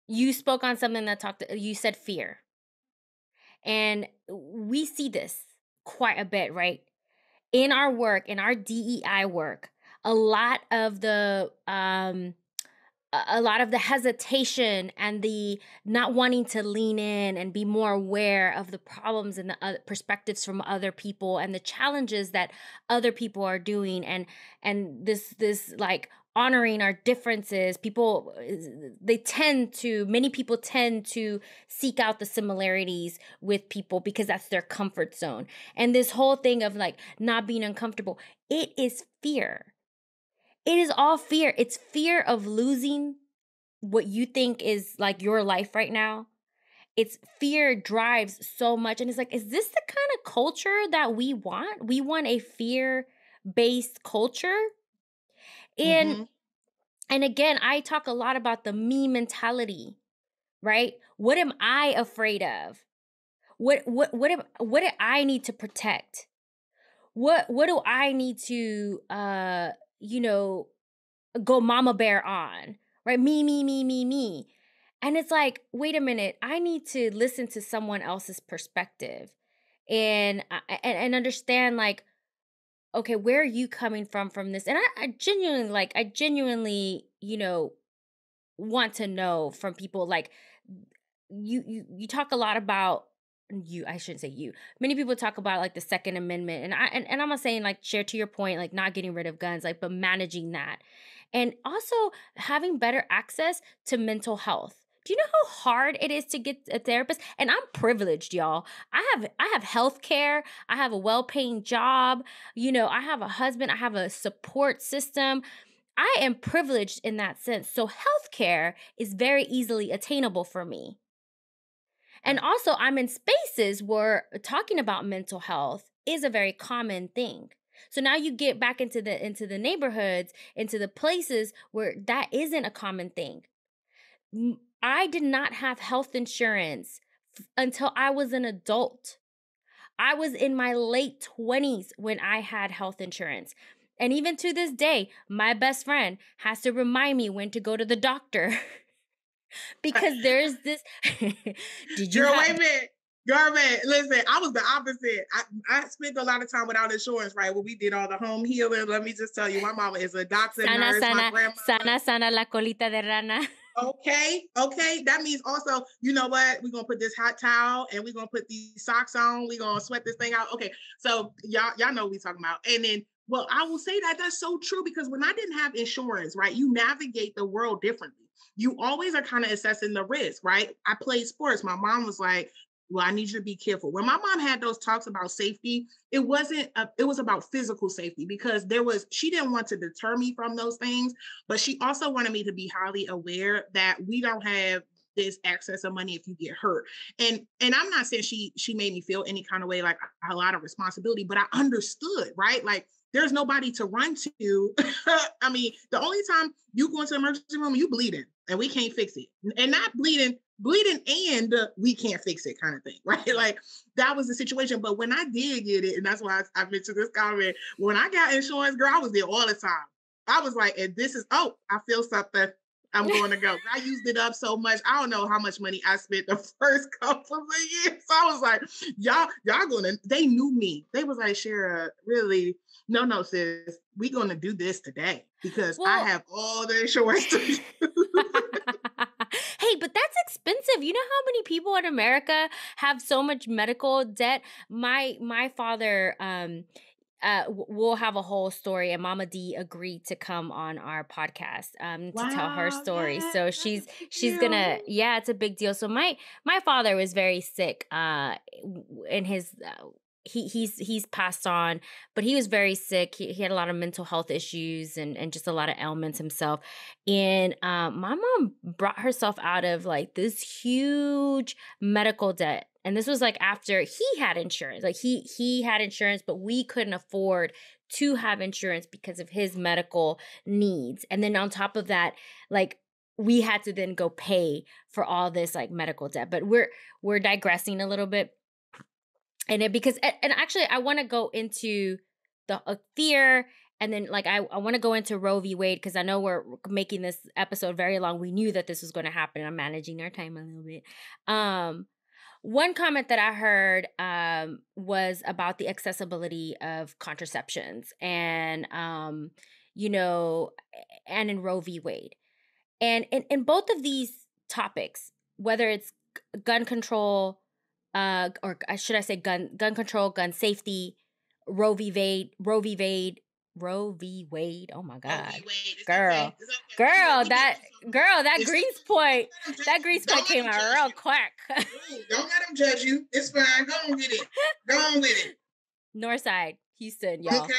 Speaker 2: you spoke on something you said fear. And we see this quite a bit, right? In our work, in our DEI work, a lot of the hesitation and the not wanting to lean in and be more aware of the problems and the perspectives from other people and the challenges that other people are doing, and this like honoring our differences. Many people tend to seek out the similarities with people because that's their comfort zone. And this whole thing of like not being uncomfortable, it is fear. It is all fear. It's fear of losing what you think is like your life right now. It's fear drives so much. And it's like, is this the kind of culture that we want? We want a fear-based culture. And and again, I talk a lot about the me mentality, right? What am I afraid of? What do I need to protect? What do I need to go mama bear on, right? Me. And it's like, wait a minute, I need to listen to someone else's perspective and understand like, okay, where are you coming from this? And I genuinely, want to know from people like you talk a lot about I shouldn't say you. Many people talk about like the Second Amendment, and I'm not saying like share to your point, like not getting rid of guns, like but managing that, and also having better access to mental health. Do you know how hard it is to get a therapist? And I'm privileged, y'all. I have health care. I have a well-paying job. I have a husband. I have a support system. I am privileged in that sense. So healthcare is very easily attainable for me. And also, I'm in spaces where talking about mental health is a very common thing. So now you get back into the neighborhoods, into the places where that isn't a common thing. I did not have health insurance until I was an adult. I was in my late 20s when I had health insurance. And even to this day, my best friend has to remind me when to go to the doctor. Because there's this. Did you
Speaker 1: Girl,
Speaker 2: have?
Speaker 1: wait a minute. Girl, man, listen, I was the opposite. I spent a lot of time without insurance, right? When we did all the home healing, let me just tell you, my mama is a doctor,
Speaker 2: Sana,
Speaker 1: nurse, my
Speaker 2: sana,
Speaker 1: grandmother.
Speaker 2: sana, sana la colita de rana.
Speaker 1: Okay. That means also, you know what? We're gonna put this hot towel and we're gonna put these socks on. We're gonna sweat this thing out. Okay. So y'all know what we're talking about. And then, well, I will say that that's so true because when I didn't have insurance, right, you navigate the world differently. You always are kind of assessing the risk, right? I played sports. My mom was like, well, I need you to be careful. When my mom had those talks about safety, it was about physical safety because she didn't want to deter me from those things, but she also wanted me to be highly aware that we don't have this access of money if you get hurt. And I'm not saying she made me feel any kind of way like a lot of responsibility, but I understood, right? Like there's nobody to run to. I mean, the only time you go into the emergency room, you bleeding and we can't fix it. And not bleeding and we can't fix it kind of thing, right? Like that was the situation. But when I did get it, and that's why I mentioned this comment, when I got insurance, girl, I was there all the time. I was like, and this is, I feel something. I'm going to go. I used it up so much. I don't know how much money I spent the first couple of years. So I was like, y'all they knew me. They was like, Shara, really? No, sis, we going to do this today because I have all the insurance to use.
Speaker 2: Hey, but that's expensive. You know how many people in America have so much medical debt? My father, we'll have a whole story, and Mama D agreed to come on our podcast to tell her story.
Speaker 1: Yeah,
Speaker 2: so she's gonna, it's a big deal. So my father was very sick in his he's passed on, but he was very sick. He had a lot of mental health issues and just a lot of ailments himself. And my mom brought herself out of like this huge medical debt. And this was like after he had insurance. Like he had insurance, but we couldn't afford to have insurance because of his medical needs. And then on top of that, like we had to then go pay for all this like medical debt. But we're digressing a little bit. And actually I want to go into the fear, and then like I want to go into Roe v. Wade because I know we're making this episode very long. We knew that this was going to happen. I'm managing our time a little bit. One comment that I heard was about the accessibility of contraceptions and and in Roe v. Wade. And in both of these topics, whether it's gun control, or should I say gun control, gun safety, Roe v. Wade. Oh my God, girl, that Greens point came out real quick.
Speaker 1: Don't let them judge you. It's fine. Go on with it. Go on with it.
Speaker 2: Northside, Houston, y'all.
Speaker 1: Okay,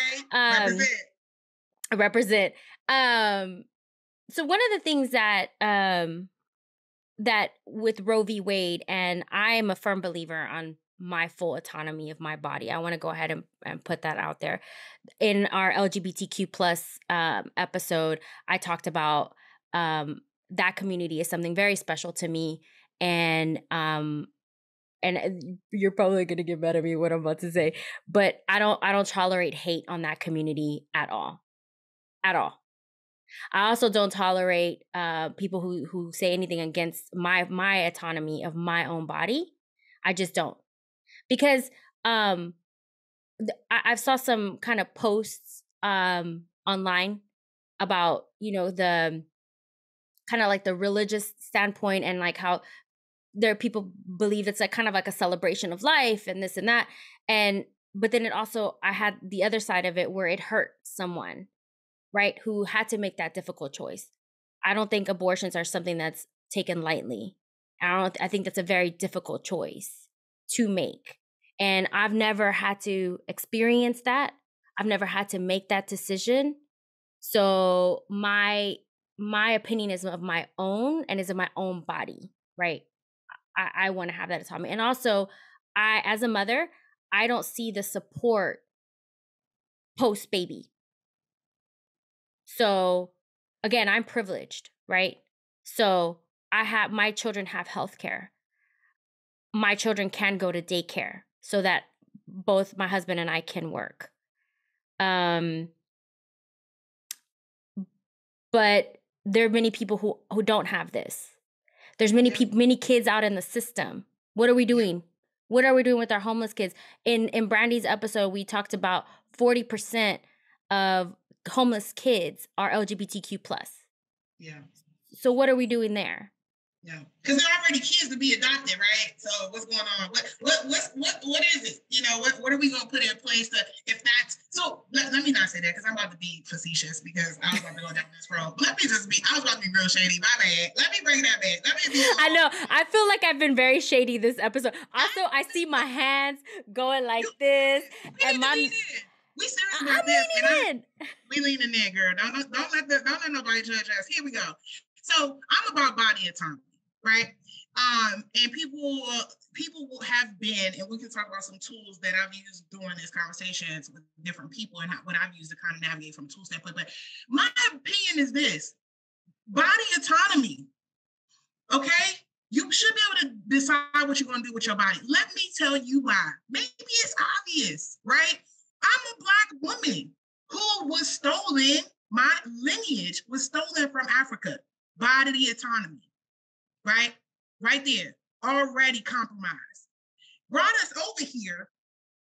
Speaker 2: represent. So one of the things that that with Roe v. Wade, and I am a firm believer on my full autonomy of my body. I want to go ahead and put that out there. In our LGBTQ plus episode, I talked about that community is something very special to me. And you're probably going to get mad at me what I'm about to say, but I don't tolerate hate on that community at all. At all. I also don't tolerate people who say anything against my autonomy of my own body. I just don't, because I saw some kind of posts online about the kind of like the religious standpoint and like how there are people believe it's like kind of like a celebration of life and this and that, but then I had the other side of it where it hurt someone, right, who had to make that difficult choice. I don't think abortions are something that's taken lightly. I think that's a very difficult choice to make. And I've never had to experience that. I've never had to make that decision. So my opinion is of my own and is of my own body, right? I want to have that autonomy. And also, as a mother, I don't see the support post-baby. So again, I'm privileged, right? So my children have healthcare. My children can go to daycare so that both my husband and I can work. But there are many people who don't have this. There's many people, many kids out in the system. What are we doing? What are we doing with our homeless kids? In Brandy's episode, we talked about 40% of homeless kids are LGBTQ+.
Speaker 1: Yeah.
Speaker 2: So what are we doing there?
Speaker 1: Yeah, because they're already kids to be adopted, right? So what's going on? What is it? You know, what are we gonna put in place to, if that's so? Let me not say that because I'm about to be facetious because I was about to go down this road. Let me just be. I was about to be real shady. My bad. Let me bring that back. Let me be.
Speaker 2: I know. I feel like I've been very shady this episode. Also, I see my hands going like this, and my.
Speaker 1: We serious about this, we leaning in, girl. Don't let nobody judge us. Here we go. So I'm about body autonomy, right? And people have been, and we can talk about some tools that I've used during these conversations with different people and what I've used to kind of navigate from a tool standpoint. But my opinion is this: body autonomy. Okay, you should be able to decide what you're going to do with your body. Let me tell you why. Maybe it's obvious, right? I'm a Black woman who was stolen. My lineage was stolen from Africa. Body autonomy, right? Right there, already compromised. Brought us over here,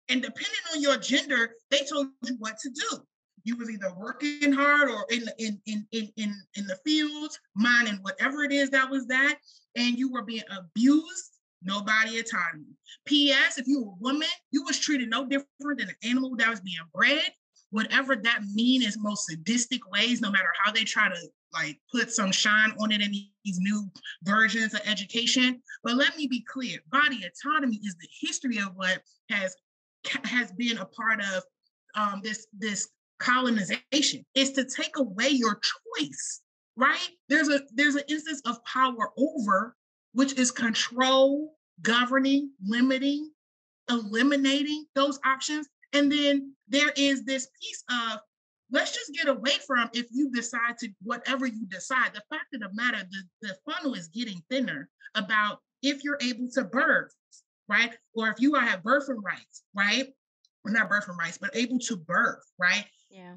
Speaker 1: and depending on your gender, they told you what to do. You was either working hard or in the fields, mining whatever it is that was that, and you were being abused. No body autonomy. P.S. If you were a woman, you was treated no different than an animal that was being bred. Whatever that mean is most sadistic ways, no matter how they try to like put some shine on it in these new versions of education. But let me be clear, body autonomy is the history of what has been a part of this colonization. Is to take away your choice, right? There's an instance of power over, which is control, governing, limiting, eliminating those options. And then there is this piece of, let's just get away from, if you decide to, whatever you decide, the fact of the matter, the funnel is getting thinner about if you're able to birth, right? Or if you have birthing rights, right? Well, not birthing rights, but able to birth, right?
Speaker 2: Yeah.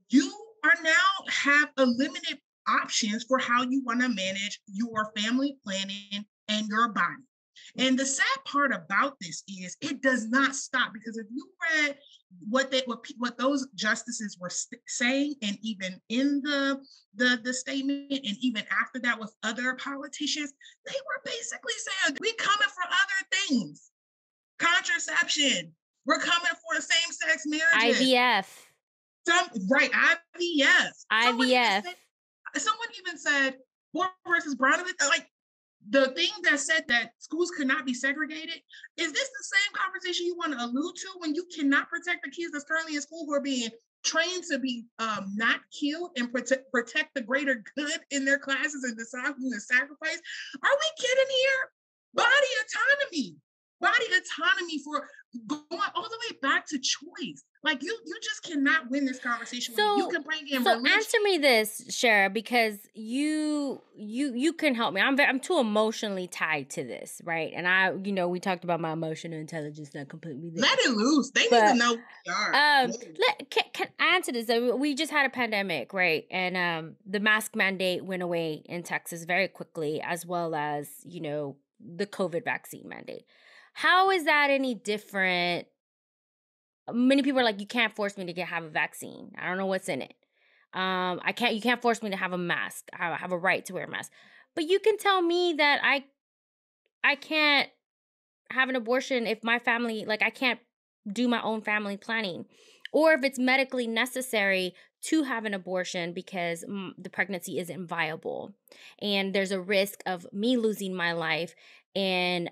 Speaker 1: You are now have a limited options for how you want to manage your family planning and your body. And the sad part about this is it does not stop, because if you read what those justices were saying, and even in the statement, and even after that with other politicians, they were basically saying, we coming for other things. Contraception. We're coming for same-sex marriages.
Speaker 2: IVF.
Speaker 1: IVF. Someone even said, Boy versus Brown, like, the thing that said that schools could not be segregated, is this the same conversation you want to allude to when you cannot protect the kids that's currently in school who are being trained to be not killed and protect the greater good in their classes and decide who to sacrifice? Are we kidding here? Body autonomy for going all the way back to choice. Like you just cannot win this conversation.
Speaker 2: So
Speaker 1: you can bring in
Speaker 2: religion. Answer me this, Shara, because you can help me. I'm too emotionally tied to this, right? And we talked about my emotional intelligence not completely there.
Speaker 1: Let it loose. They need to know who we are.
Speaker 2: Can I answer this? We just had a pandemic, right? And the mask mandate went away in Texas very quickly, as well as the COVID vaccine mandate. How is that any different? Many people are like, you can't force me to have a vaccine. I don't know what's in it. You can't force me to have a mask. I have a right to wear a mask. But you can tell me that I can't have an abortion if my family, like I can't do my own family planning. Or if it's medically necessary to have an abortion because the pregnancy isn't viable. And there's a risk of me losing my life and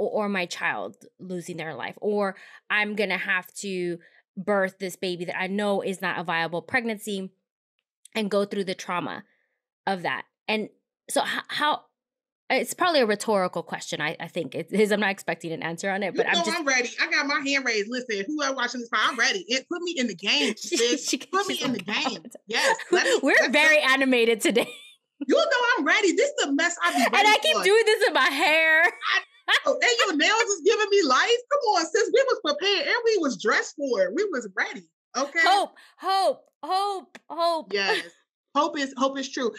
Speaker 2: or my child losing their life, or I'm going to have to birth this baby that I know is not a viable pregnancy and go through the trauma of that. And so how it's probably a rhetorical question. I think it is. I'm not expecting an answer on it, but
Speaker 1: I'm ready. I got my hand raised. Listen, who are watching this? I'm ready. Put me in the game. Put me in the game. Yes.
Speaker 2: We're very animated today.
Speaker 1: You know I'm ready. This is the mess I be ready
Speaker 2: and I keep doing this in my hair.
Speaker 1: And your nails is giving me life. Come on, sis. We was prepared and we was dressed for it. We was ready. Okay.
Speaker 2: Hope.
Speaker 1: Yes. Hope is true.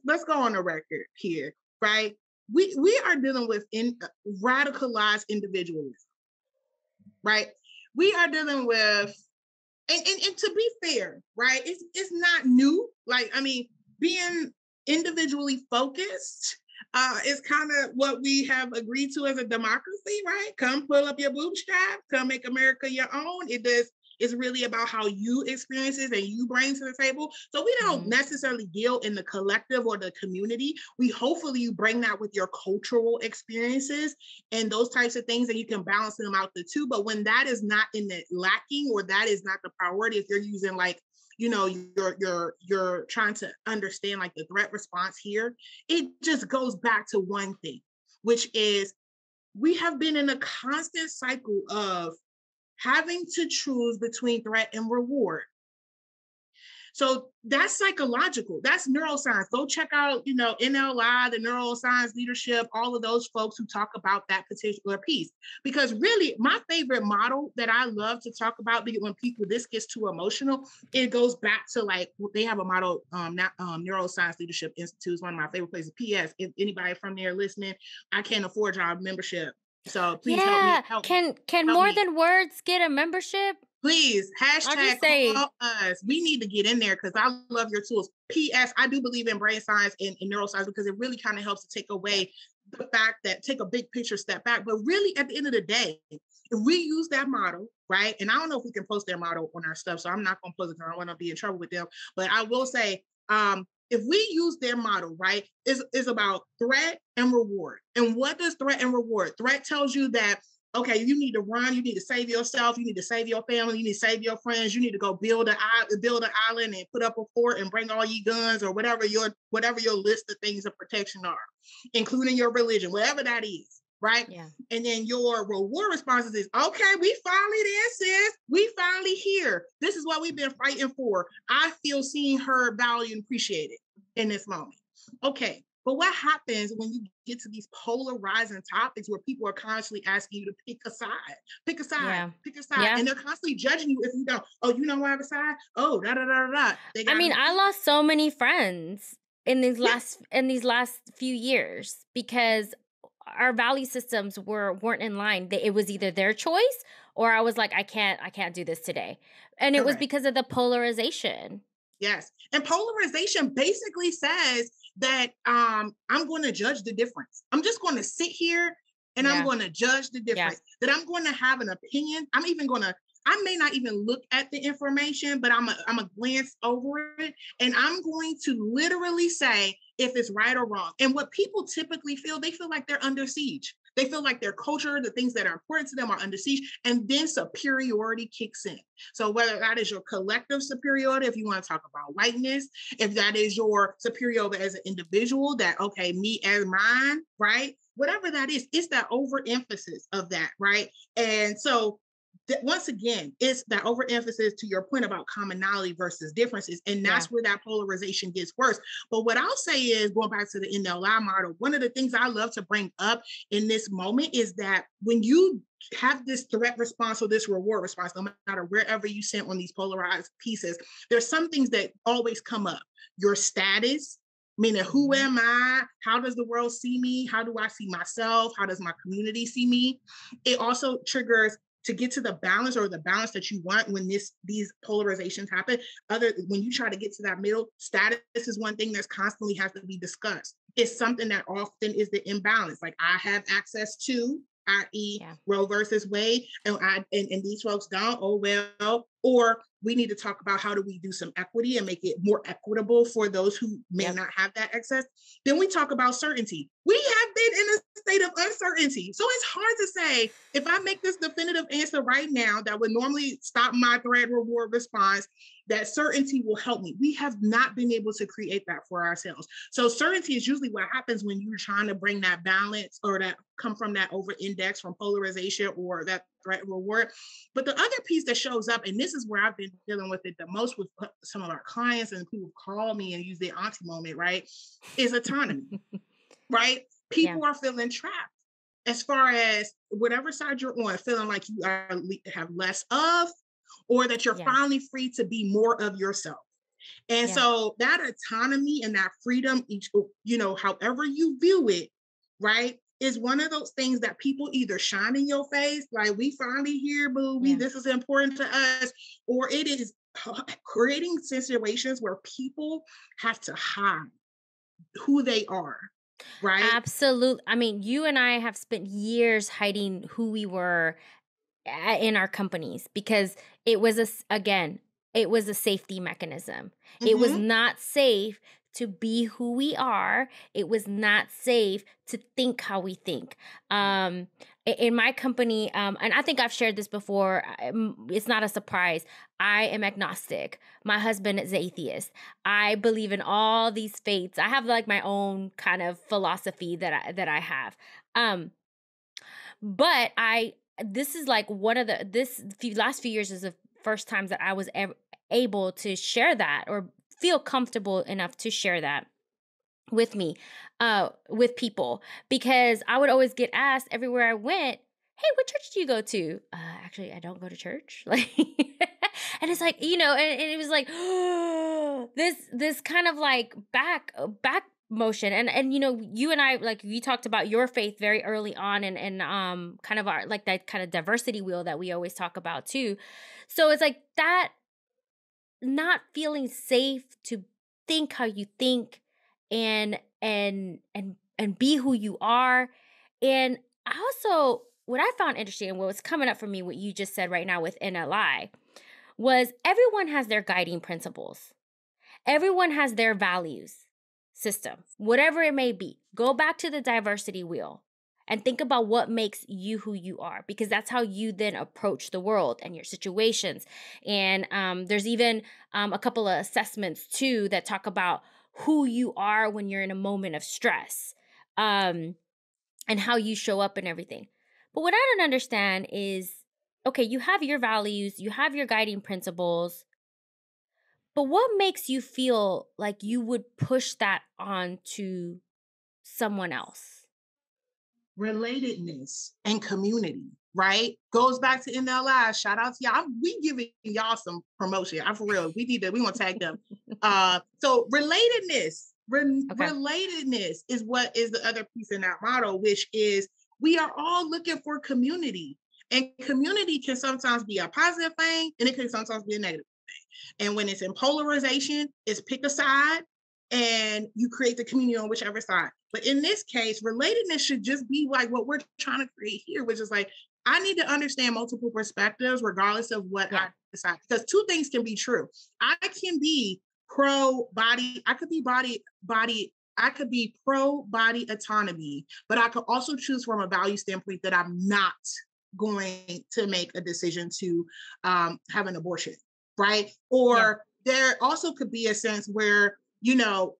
Speaker 1: Let's go on the record here, right? We are dealing with radicalized individualism, right? We are dealing with, and to be fair, right? It's not new. Like, I mean, being individually focused is kind of what we have agreed to as a democracy, right? Come pull up your bootstrap, come make America your own. It's really about how you experience it and you bring to the table. So we don't necessarily deal in the collective or the community. Hopefully you bring that with your cultural experiences and those types of things, and you can balance them out the two. But when that is not in the lacking, or that is not the priority, if you're using like, you know, you're trying to understand like the threat response here, it just goes back to one thing, which is we have been in a constant cycle of having to choose between threat and reward. So that's psychological. That's neuroscience. Go check out, you know, NLI, the neuroscience leadership, all of those folks who talk about that particular piece. Because really, my favorite model that I love to talk about, because when this gets too emotional, it goes back to like, they have a model, Neuroscience Leadership Institute is one of my favorite places. P.S. If anybody from there listening, I can't afford y'all membership. So please help me.
Speaker 2: Can more than words get a membership?
Speaker 1: Please, hashtag call us. We need to get in there because I love your tools. P.S. I do believe in brain science and neuroscience because it really kind of helps to take away the fact that take a big picture step back. But really, at the end of the day, if we use that model, right? And I don't know if we can post their model on our stuff, so I'm not going to post it because I don't want to be in trouble with them. But I will say, if we use their model, right, is about threat and reward. And what does threat and reward? Threat tells you that, okay, you need to run, you need to save yourself, you need to save your family, you need to save your friends, you need to go build an island and put up a fort and bring all your guns or whatever your list of things of protection are, including your religion, whatever that is, right?
Speaker 2: Yeah.
Speaker 1: And then your reward responses is, okay, we finally there, sis. We finally here. This is what we've been fighting for. I feel seen, heard, valued, and appreciated in this moment. Okay. But what happens when you get to these polarizing topics where people are constantly asking you to pick a side, and they're constantly judging you if you don't. Oh, you don't have a side? Oh, da da da da.
Speaker 2: I mean, I lost so many friends in these last few years because our value systems weren't in line. It was either their choice or I was like, I can't do this today, and it was because of the polarization.
Speaker 1: Yes, and polarization basically says that I'm going to judge the difference. I'm just going to sit here and I'm going to judge the difference. That I'm going to have an opinion. I may not even look at the information, but I'm a glance over it, and I'm going to literally say if it's right or wrong. And what people typically feel, they feel like they're under siege. They feel like their culture, the things that are important to them are under siege, and then superiority kicks in. So whether that is your collective superiority, if you want to talk about whiteness, if that is your superiority as an individual, that, okay, me as mine, right? Whatever that is, it's that overemphasis of that, right? And so once again, it's that overemphasis to your point about commonality versus differences. And that's where that polarization gets worse. But what I'll say is, going back to the NLI model, one of the things I love to bring up in this moment is that when you have this threat response or this reward response, no matter wherever you sit on these polarized pieces, there's some things that always come up. Your status, meaning who am I? How does the world see me? How do I see myself? How does my community see me? It also triggers to get to the balance, or the balance that you want when these polarizations happen. When you try to get to that middle, status is one thing that's constantly has to be discussed. It's something that often is the imbalance. Like, I have access to, i.e. Roe versus Wade, and these folks don't. Oh, well. Or we need to talk about how do we do some equity and make it more equitable for those who may not have that access. Then we talk about certainty. We have been in a state of uncertainty. So it's hard to say, if I make this definitive answer right now that would normally stop my threat reward response, that certainty will help me. We have not been able to create that for ourselves. So certainty is usually what happens when you're trying to bring that balance, or that come from that over index from polarization or that threat reward. But the other piece that shows up, and this is where I've been dealing with it the most with some of our clients and people call me and use their auntie moment, right, is autonomy, right? People are feeling trapped as far as whatever side you're on, feeling like you have less of, or that you're finally free to be more of yourself. And
Speaker 2: Yeah.
Speaker 1: so that autonomy and that freedom, however you view it, right, is one of those things that people either shine in your face, like we finally here, boo,
Speaker 2: Yeah.
Speaker 1: this is important to us, or it is creating situations where people have to hide who they are, right?
Speaker 2: Absolutely. I mean, you and I have spent years hiding who we were in our companies because it was again, it was a safety mechanism. It was
Speaker 1: Mm-hmm.
Speaker 2: not safe to be who we are. It was not safe to think how we think. In my company, and I think I've shared this before, it's not a surprise. I am agnostic. My husband is atheist. I believe in all these faiths. I have like my own kind of philosophy that I have. But this is like one of last few years is the first times that I was able to share that or feel comfortable enough to share that with people, because I would always get asked everywhere I went, "Hey, what church do you go to?" Actually, I don't go to church. Like, and it's like, and it was like this kind of like back motion, and you and I, like, you talked about your faith very early on, and kind of our, like, that kind of diversity wheel that we always talk about too. So it's like that, not feeling safe to think how you think, and be who you are. And I also, what I found interesting and what was coming up for me, what you just said right now with NLI, was everyone has their guiding principles. Everyone has their values system, whatever it may be. Go back to the diversity wheel and think about what makes you who you are, because that's how you then approach the world and your situations. And there's even a couple of assessments too that talk about who you are when you're in a moment of stress, and how you show up and everything. But what I don't understand is, okay, you have your values, you have your guiding principles, but what makes you feel like you would push that on to someone else?
Speaker 1: Relatedness and community, right? Goes back to NLI. Shout out to y'all. We giving y'all some promotion. I'm for real. We want to tag them. So relatedness,
Speaker 2: Okay.
Speaker 1: relatedness is what is the other piece in that model, which is we are all looking for community. And community can sometimes be a positive thing, and it can sometimes be a negative thing. And when it's in polarization, it's pick a side and you create the community on whichever side. But in this case, relatedness should just be like what we're trying to create here, which is like, I need to understand multiple perspectives regardless of what I decide. Because two things can be true. I can be pro body, I could be I could be pro body autonomy, but I could also choose from a value standpoint that I'm not going to make a decision to have an abortion, right? Or there also could be a sense where,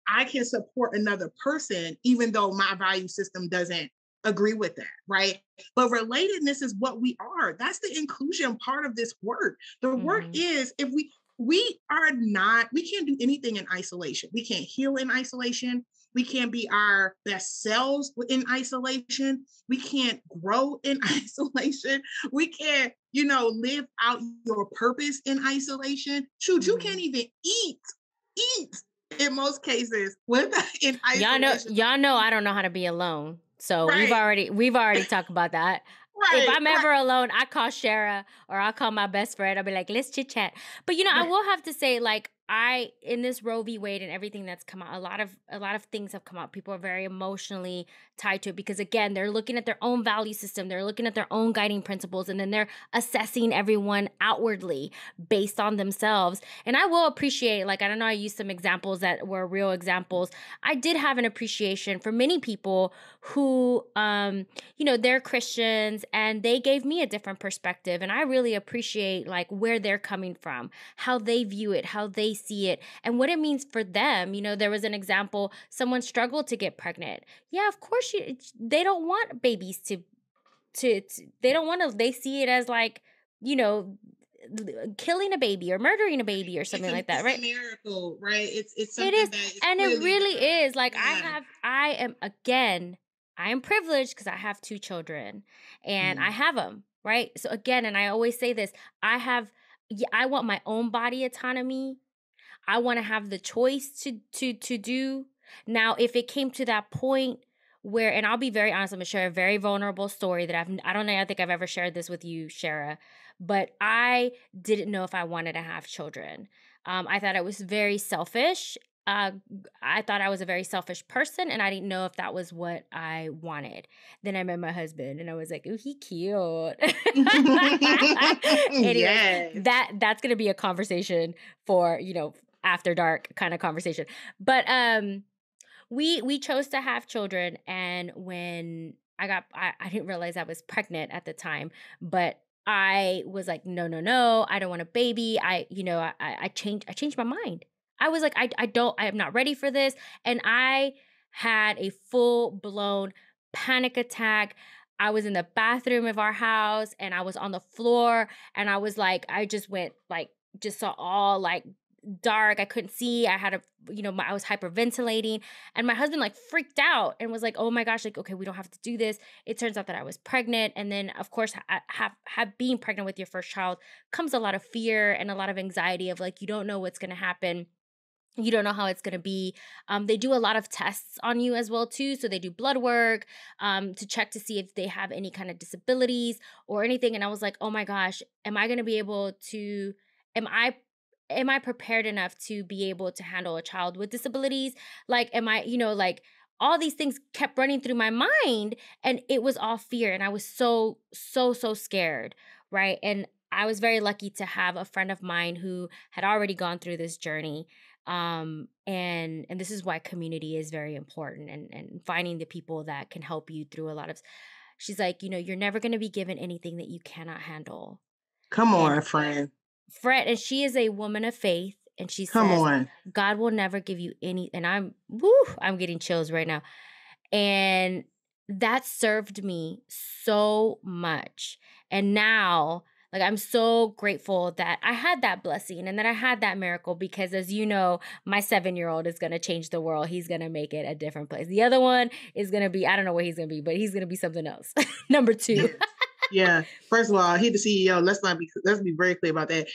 Speaker 1: I can support another person, even though my value system doesn't agree with that, right? But relatedness is what we are. That's the inclusion part of this work. The work is, if we can't do anything in isolation. We can't heal in isolation. We can't be our best selves in isolation. We can't grow in isolation. We can't, live out your purpose in isolation. Shoot, you can't even eat in most cases in isolation.
Speaker 2: Y'all know I don't know how to be alone. So
Speaker 1: Right.
Speaker 2: we've already talked about that.
Speaker 1: Right,
Speaker 2: If I'm ever alone, I call Shara or I'll call my best friend. I'll be like, let's chit chat. But I will have to say, like, in this Roe v. Wade and everything that's come out, a lot of things have come out. People are very emotionally tied to it because, again, they're looking at their own value system. They're looking at their own guiding principles, and then they're assessing everyone outwardly based on themselves. And I will appreciate, like, I don't know, I used some examples that were real examples. I did have an appreciation for many people who, they're Christians and they gave me a different perspective. And I really appreciate, like, where they're coming from, how they view it, how they see it, and what it means for them. There was an example, someone struggled to get pregnant. Yeah, of course they don't want babies to they don't want to, they see it as like, killing a baby or murdering a baby or something like that, right?
Speaker 1: It's a miracle, right? It's something
Speaker 2: it is,
Speaker 1: that is
Speaker 2: and it really is. Like,
Speaker 1: yeah.
Speaker 2: I am privileged because I have 2 children and I have them, right? So again, and I always say this, I want my own body autonomy. I want to have the choice to do. Now, if it came to that point where, and I'll be very honest, I'm gonna share a very vulnerable story that I don't know, I think I've ever shared this with you, Shara, but I didn't know if I wanted to have children. I thought it was very selfish. Uh, I thought I was a very selfish person, and I didn't know if that was what I wanted. Then I met my husband, and I was like, "Ooh, he cute." Anyways,
Speaker 1: Yes.
Speaker 2: that's gonna be a conversation for, after dark kind of conversation. But we chose to have children, and when I didn't realize I was pregnant at the time, but I was like, no, no, no, I don't want a baby. I changed my mind. I was like, I am not ready for this. And I had a full blown panic attack. I was in the bathroom of our house, and I was on the floor, and I was like, I just went like, just saw all like dark. I couldn't see. I had I was hyperventilating, and my husband like freaked out and was like, "Oh my gosh, like, okay, we don't have to do this." It turns out that I was pregnant. And then of course, have being pregnant with your first child comes a lot of fear and a lot of anxiety of like, you don't know what's going to happen. You don't know how it's going to be. They do a lot of tests on you as well too. So they do blood work to check to see if they have any kind of disabilities or anything. And I was like, oh my gosh, am I going to be able to? Am I am I prepared enough to be able to handle a child with disabilities? Like, am I, like, all these things kept running through my mind, and it was all fear. And I was so, so, so scared. Right. And I was very lucky to have a friend of mine who had already gone through this journey. And this is why community is very important, and finding the people that can help you through a lot of, she's like, you're never going to be given anything that you cannot handle.
Speaker 1: Come
Speaker 2: And
Speaker 1: on, friend.
Speaker 2: Fred, and she is a woman of faith, and she
Speaker 1: Come
Speaker 2: says,
Speaker 1: on.
Speaker 2: God will never give you any, and I'm getting chills right now. And that served me so much. And now, like, I'm so grateful that I had that blessing and that I had that miracle, because as you know, my 7-year-old is going to change the world. He's going to make it a different place. The other one is going to be, I don't know where he's going to be, but he's going to be something else. Number 2.
Speaker 1: Yeah. First of all, he's the CEO. Let's be very clear about that.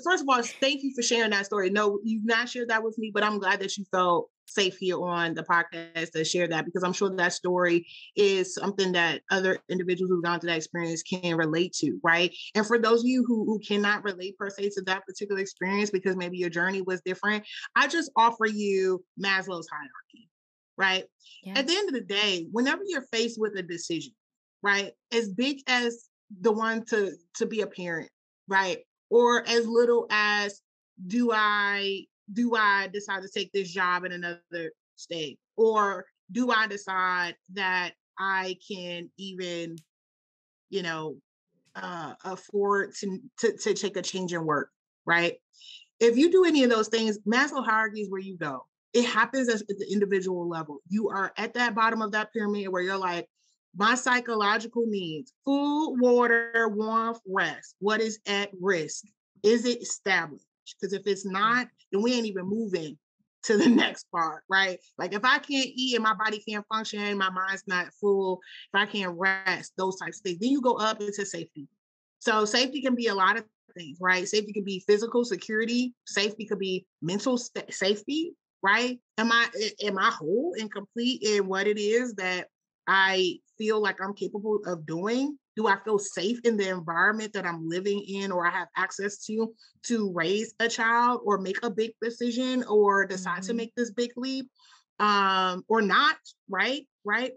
Speaker 1: First of all, thank you for sharing that story. No, you've not shared that with me, but I'm glad that you felt safe here on the podcast to share that, because I'm sure that story is something that other individuals who've gone through that experience can relate to, right? And for those of you who cannot relate per se to that particular experience because maybe your journey was different, I just offer you Maslow's hierarchy, right?
Speaker 2: Yeah.
Speaker 1: At the end of the day, whenever you're faced with a decision, right, as big as the one to be a parent, right, or as little as do I decide to take this job in another state, or do I decide that I can even afford to take a change in work, right? If you do any of those things, Maslow hierarchy is where you go. It happens at the individual level. You are at that bottom of that pyramid where you're like, my psychological needs, food, water, warmth, rest, what is at risk? Is it established? Because if it's not, then we ain't even moving to the next part, right? Like if I can't eat and my body can't function, my mind's not full, if I can't rest, those types of things, then you go up into safety. So safety can be a lot of things, right? Safety could be physical security. Safety could be mental safety, right? Am I whole and complete in what it is that I feel like I'm capable of doing? Do I feel safe in the environment that I'm living in or I have access to raise a child or make a big decision or decide to make this big leap or not, right?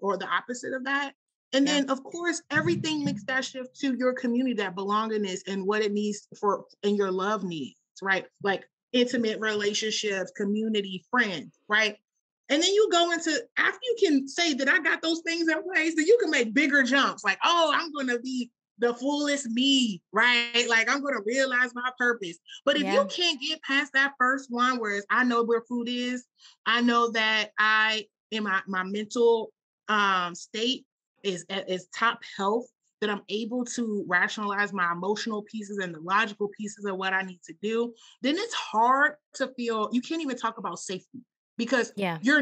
Speaker 1: Or the opposite of that. And then, of course, everything makes that shift to your community, that belongingness and what it needs for, and your love needs, right? Like intimate relationships, community, friends, right? And then you go into, after you can say that I got those things in place, then you can make bigger jumps. Like, oh, I'm going to be the fullest me, right? Like I'm going to realize my purpose. But if you can't get past that first one, whereas I know where food is, I know that I, in my mental state is top health, that I'm able to rationalize my emotional pieces and the logical pieces of what I need to do, then it's hard to feel, you can't even talk about safety. Because you're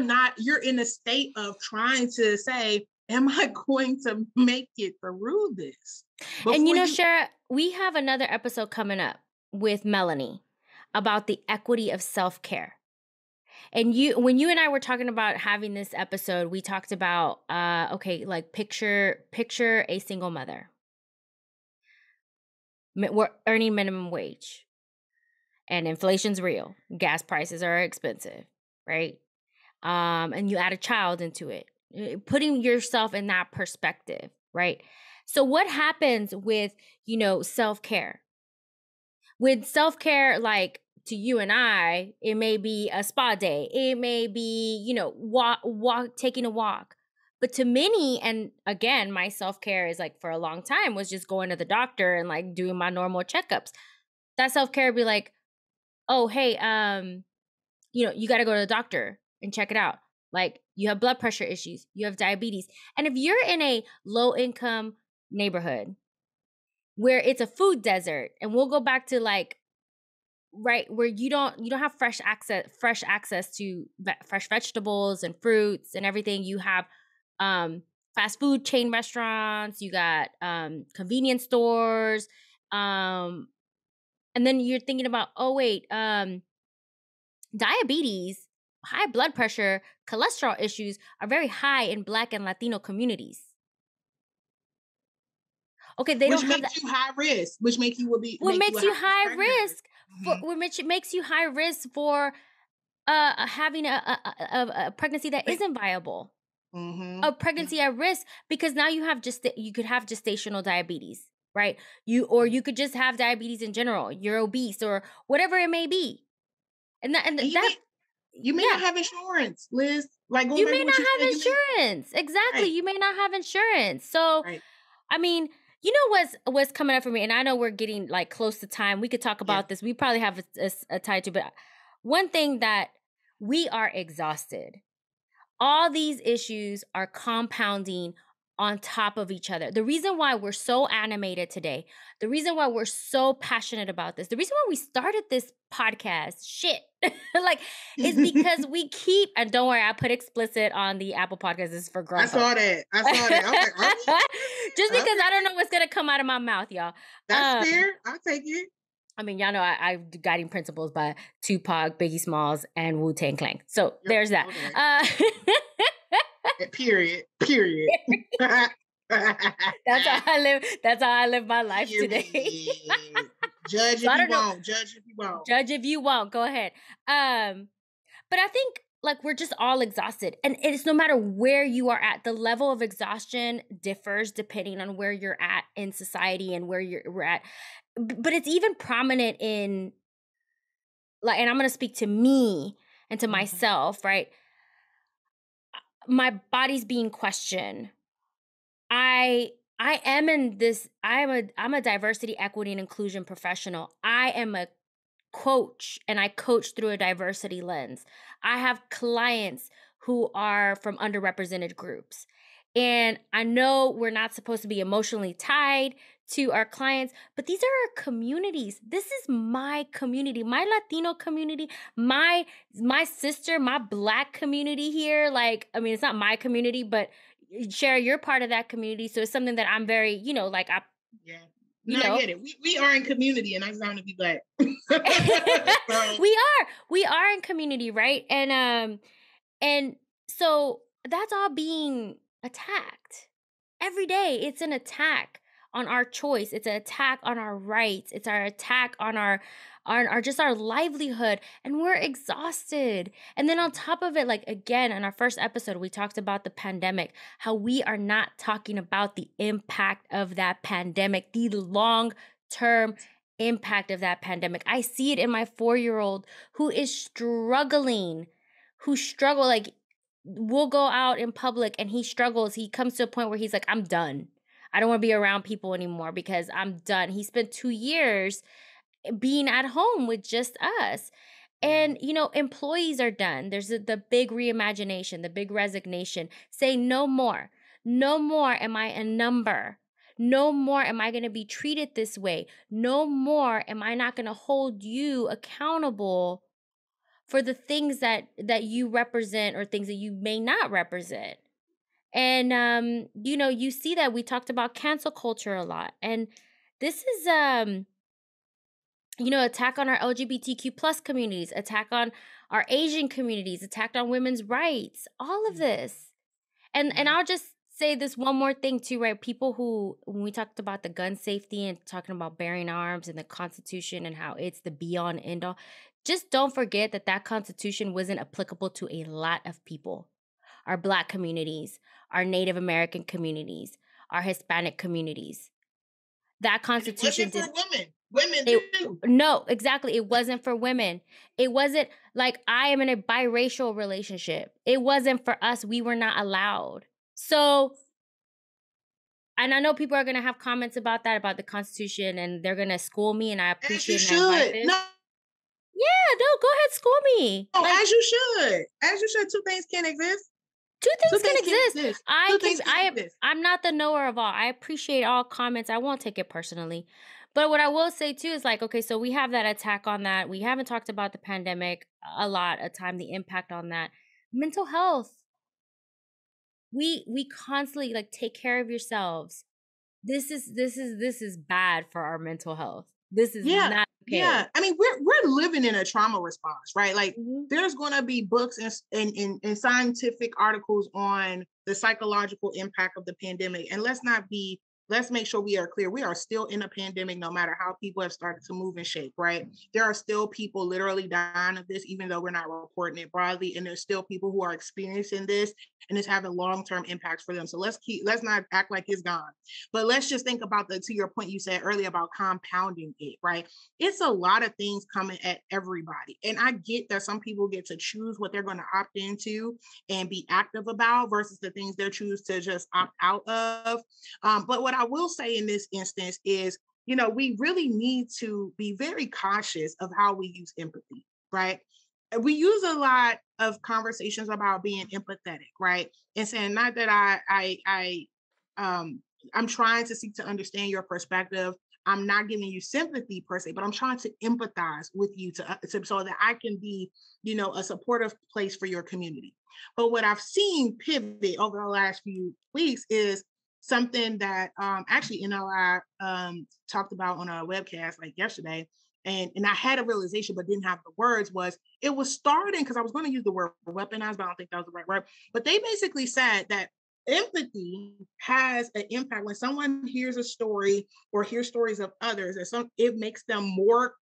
Speaker 1: in a state of trying to say, am I going to make it through this?
Speaker 2: And Shara, we have another episode coming up with Melanie. about the equity of self-care. And when you and I were talking about having this episode, we talked about okay, like picture a single mother. We're earning minimum wage, and inflation's real. Gas prices are expensive, right? And you add a child into it, putting yourself in that perspective, right? So what happens with, self-care? With self-care, like to you and I, it may be a spa day. It may be, taking a walk. But to many, and again, my self-care is like for a long time was just going to the doctor and like doing my normal checkups. That self-care would be like, oh, hey, you got to go to the doctor and check it out. Like you have blood pressure issues, you have diabetes. And if you're in a low income neighborhood where it's a food desert, and we'll go back to like, right, where you don't have fresh access to fresh vegetables and fruits and everything. You have fast food chain restaurants, you got convenience stores, and then you're thinking about, oh wait, diabetes, high blood pressure, cholesterol issues are very high in Black and Latino communities. Okay, they don't have that.
Speaker 1: Which makes you high risk. Which makes you
Speaker 2: what makes you high risk for which makes you high risk for having a pregnancy that isn't viable. A pregnancy at risk, because now you could have gestational diabetes, right? You could just have diabetes in general. You're obese or whatever it may be. And
Speaker 1: you may not have insurance, Liz. Like
Speaker 2: you may not have insurance. Exactly. Right. You may not have insurance. So, right. I mean, you know what's coming up for me, and I know we're getting like close to time. We could talk about this. We probably have a title, but one thing that we are exhausted. All these issues are compounding on top of each other. The reason why we're so animated today, the reason why we're so passionate about this, the reason why we started this podcast, is because we keep, and don't worry, I put explicit on the Apple Podcast. This is for grown
Speaker 1: folks. I saw that. I was like,
Speaker 2: just because I don't know what's going to come out of my mouth, y'all.
Speaker 1: That's fair. I'll take it.
Speaker 2: I mean, y'all know I've Guiding Principles by Tupac, Biggie Smalls, and Wu-Tang Clan. So there's that.
Speaker 1: Period.
Speaker 2: That's how I live my life today.
Speaker 1: Judge if you won't.
Speaker 2: Judge if you won't. Go ahead. But I think like we're just all exhausted, and it's no matter where you are at. The level of exhaustion differs depending on where you're at in society and where we're at. But it's even prominent in like, and I'm going to speak to me and to myself, right? My body's being questioned. I'm a diversity, equity, and inclusion professional. I am a coach, and I coach through a diversity lens. I have clients who are from underrepresented groups. And I know we're not supposed to be emotionally tied to our clients, but these are our communities. This is my community, my Latino community, my sister, my Black community here. Like, I mean, it's not my community, but Shara, you're part of that community. So it's something that I'm very, I
Speaker 1: get it. We are in community, and I just want to be Black.
Speaker 2: We are in community, right? And so that's all being attacked every day. It's an attack on our choice. It's an attack on our rights. It's our attack on our just our livelihood, and we're exhausted. And then on top of it, like again, in our first episode, we talked about the pandemic, how we are not talking about the impact of that pandemic, the long-term impact of that pandemic. I see it in my 4-year-old who is struggling, like we'll go out in public and he struggles. He comes to a point where he's like, I'm done. I don't want to be around people anymore because I'm done. He spent 2 years being at home with just us. And, employees are done. There's the big reimagination, the big resignation, saying no more. No more am I a number. No more am I going to be treated this way. No more am I not going to hold you accountable for the things that you represent or things that you may not represent. And, you see that we talked about cancel culture a lot. And this is, attack on our LGBTQ plus communities, attack on our Asian communities, attack on women's rights, all of this. And I'll just say this one more thing too, right? People who, when we talked about the gun safety and talking about bearing arms and the Constitution and how it's the be all and end all, just don't forget that Constitution wasn't applicable to a lot of people. Our Black communities, our Native American communities, our Hispanic communities. That Constitution
Speaker 1: it wasn't for women. Women too.
Speaker 2: No, exactly. It wasn't for women. It wasn't like I am in a biracial relationship. It wasn't for us. We were not allowed. So, and I know people are going to have comments about that, about the Constitution, and they're going to school me, and I appreciate
Speaker 1: As you should. No.
Speaker 2: Yeah, no, go ahead, school me.
Speaker 1: No, as you should. As you should. Two things can't exist.
Speaker 2: Two things can exist. I'm not the knower of all. I appreciate all comments. I won't take it personally. But what I will say too is like, okay, so we have that attack on that. We haven't talked about the pandemic a lot of time, the impact on that. Mental health. We constantly like take care of yourselves. This is bad for our mental health. This is not okay.
Speaker 1: Yeah. I mean, we're living in a trauma response, right? Like there's going to be books and scientific articles on the psychological impact of the pandemic. And let's make sure we are clear. We are still in a pandemic, no matter how people have started to move and shake, right? There are still people literally dying of this, even though we're not reporting it broadly. And there's still people who are experiencing this and it's having long-term impacts for them. So let's not act like it's gone. But let's just think about to your point you said earlier about compounding it, right? It's a lot of things coming at everybody. And I get that some people get to choose what they're going to opt into and be active about versus the things they choose to just opt out of. But what I will say in this instance is, we really need to be very cautious of how we use empathy, right? We use a lot of conversations about being empathetic, right? And saying not that I'm trying to seek to understand your perspective. I'm not giving you sympathy per se, but I'm trying to empathize with you to so that I can be, a supportive place for your community. But what I've seen pivot over the last few weeks is something that actually NLI talked about on a webcast like yesterday. And I had a realization, but didn't have the words, was it was starting, because I was going to use the word weaponized, but I don't think that was the right word. But they basically said that empathy has an impact when someone hears a story or hears stories of others, it makes them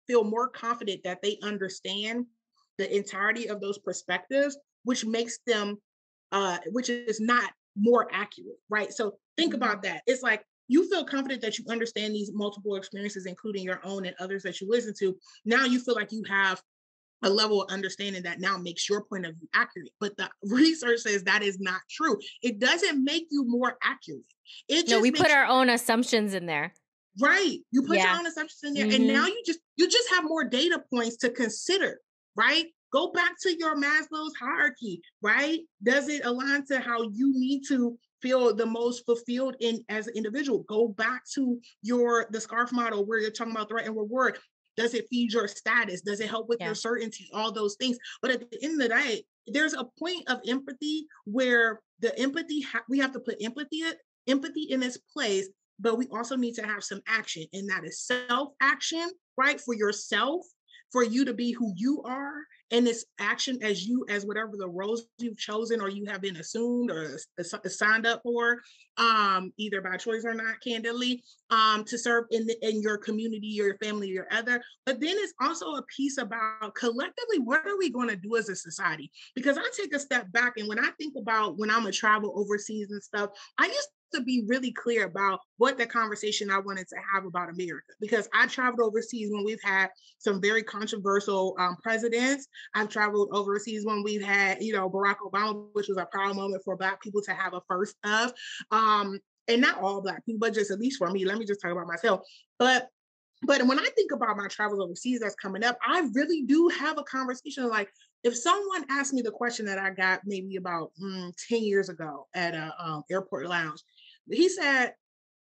Speaker 1: feel more confident that they understand the entirety of those perspectives, which makes them, which is not more accurate, right? So think about that. It's like you feel confident that you understand these multiple experiences, including your own and others that you listen to. Now you feel like you have a level of understanding that now makes your point of view accurate. But the research says that is not true. It doesn't make you more accurate.
Speaker 2: We put our own assumptions in there.
Speaker 1: Right. You put your own assumptions in there. And now you just have more data points to consider, right? Go back to your Maslow's hierarchy, right? Does it align to how you need to feel the most fulfilled as an individual? Go back to the SCARF model where you're talking about threat and reward. Does it feed your status? Does it help with your certainty? All those things. But at the end of the day, there's a point of empathy where the empathy, we have to put empathy in its place, but we also need to have some action. And that is self-action, right? For yourself, for you to be who you are. And this action as whatever the roles you've chosen or you have been assumed or signed up for, either by choice or not, candidly, to serve in your community, your family, your other. But then it's also a piece about collectively, what are we going to do as a society? Because I take a step back, and when I think about when I'm a travel overseas and stuff, I used to be really clear about what the conversation I wanted to have about America, because I traveled overseas when we've had some very controversial presidents. I've traveled overseas when we've had, Barack Obama, which was a proud moment for Black people to have a first of, and not all Black people, but just at least for me, let me just talk about myself. But when I think about my travels overseas that's coming up, I really do have a conversation like, if someone asked me the question that I got maybe about 10 years ago at a airport lounge, he said,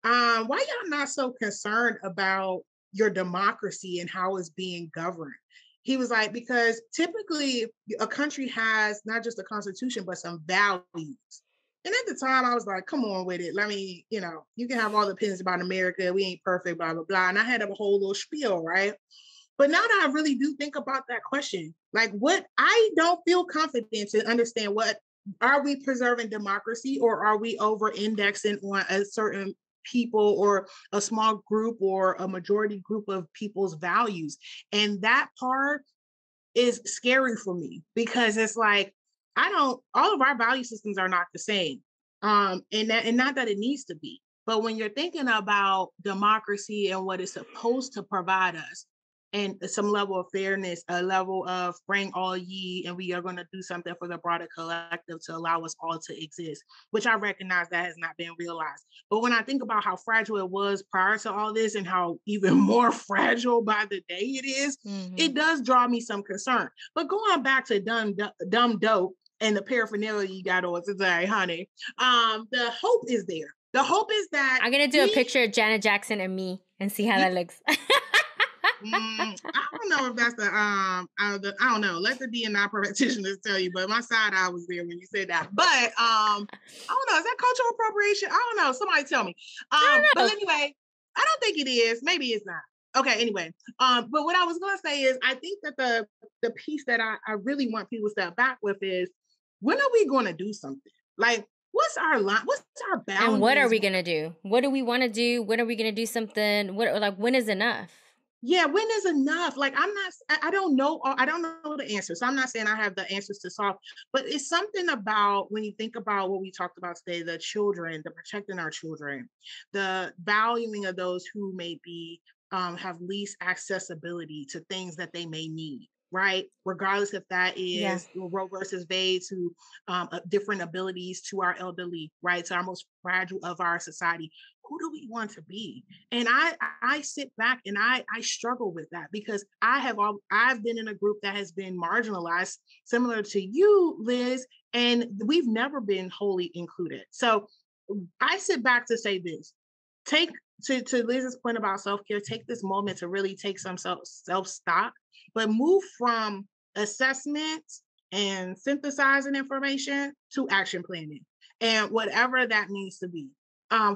Speaker 1: why y'all not so concerned about your democracy and how it's being governed? He was like, because typically a country has not just a constitution, but some values. And at the time I was like, come on with it. Let me, you can have all the opinions about America. We ain't perfect, blah, blah, blah. And I had a whole little spiel, right? But now that I really do think about that question, like what I don't feel confident to understand what are we preserving democracy or are we over indexing on a certain people or a small group or a majority group of people's values? And that part is scary for me because it's like all of our value systems are not the same. And not that it needs to be. But when you're thinking about democracy and what it's supposed to provide us, and some level of fairness, a level of bring all ye, and we are going to do something for the broader collective to allow us all to exist, which I recognize that has not been realized. But when I think about how fragile it was prior to all this and how even more fragile by the day it is, it does draw me some concern. But going back to dumb dope and the paraphernalia you got on today, honey, the hope is there. The hope is that
Speaker 2: I'm going to do a picture of Janet Jackson and me and see how that looks.
Speaker 1: I don't know if that's I don't know. Let the DNI practitioners tell you, but my side eye was there when you said that. But I don't know. Is that cultural appropriation? I don't know. Somebody tell me. But anyway, I don't think it is. Maybe it's not. Okay, anyway. But what I was gonna say is I think that the piece that I really want people to step back with is when are we gonna do something? Like, what's our line? What's our boundaries?
Speaker 2: And what are we gonna do? What do we want to do? When are we gonna do something? When is enough?
Speaker 1: Yeah, when is enough? Like, I don't know. I don't know the answers. So I'm not saying I have the answers to solve, but it's something about when you think about what we talked about today, the children, the protecting our children, the valuing of those who may be, have least accessibility to things that they may need, right? Regardless if that is Roe versus Wade to different abilities to our elderly, right? To our most fragile of our society. Who do we want to be? And I sit back and I struggle with that because I've been in a group that has been marginalized, similar to you, Liz, and we've never been wholly included. So I sit back to say this: to Liz's point about self-care, take this moment to really take some self-stock, but move from assessment and synthesizing information to action planning and whatever that needs to be.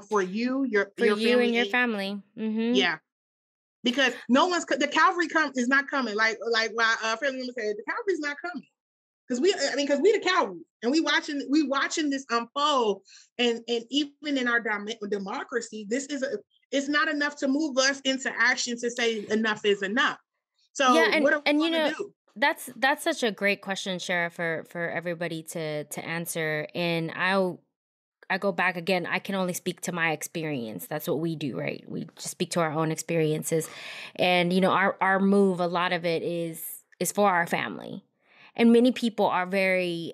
Speaker 1: For you, your family,
Speaker 2: and your family. Mm-hmm.
Speaker 1: Yeah, because the cavalry is not coming. Like my family member said, the cavalry's not coming because we the cavalry and we watching this unfold. And even in our democracy, it's not enough to move us into action to say enough is enough. So what are we going to do?
Speaker 2: That's such a great question, Shara, for everybody to answer. And I go back again. I can only speak to my experience. That's what we do, right? We just speak to our own experiences. And, our move, a lot of it is for our family. And many people are very,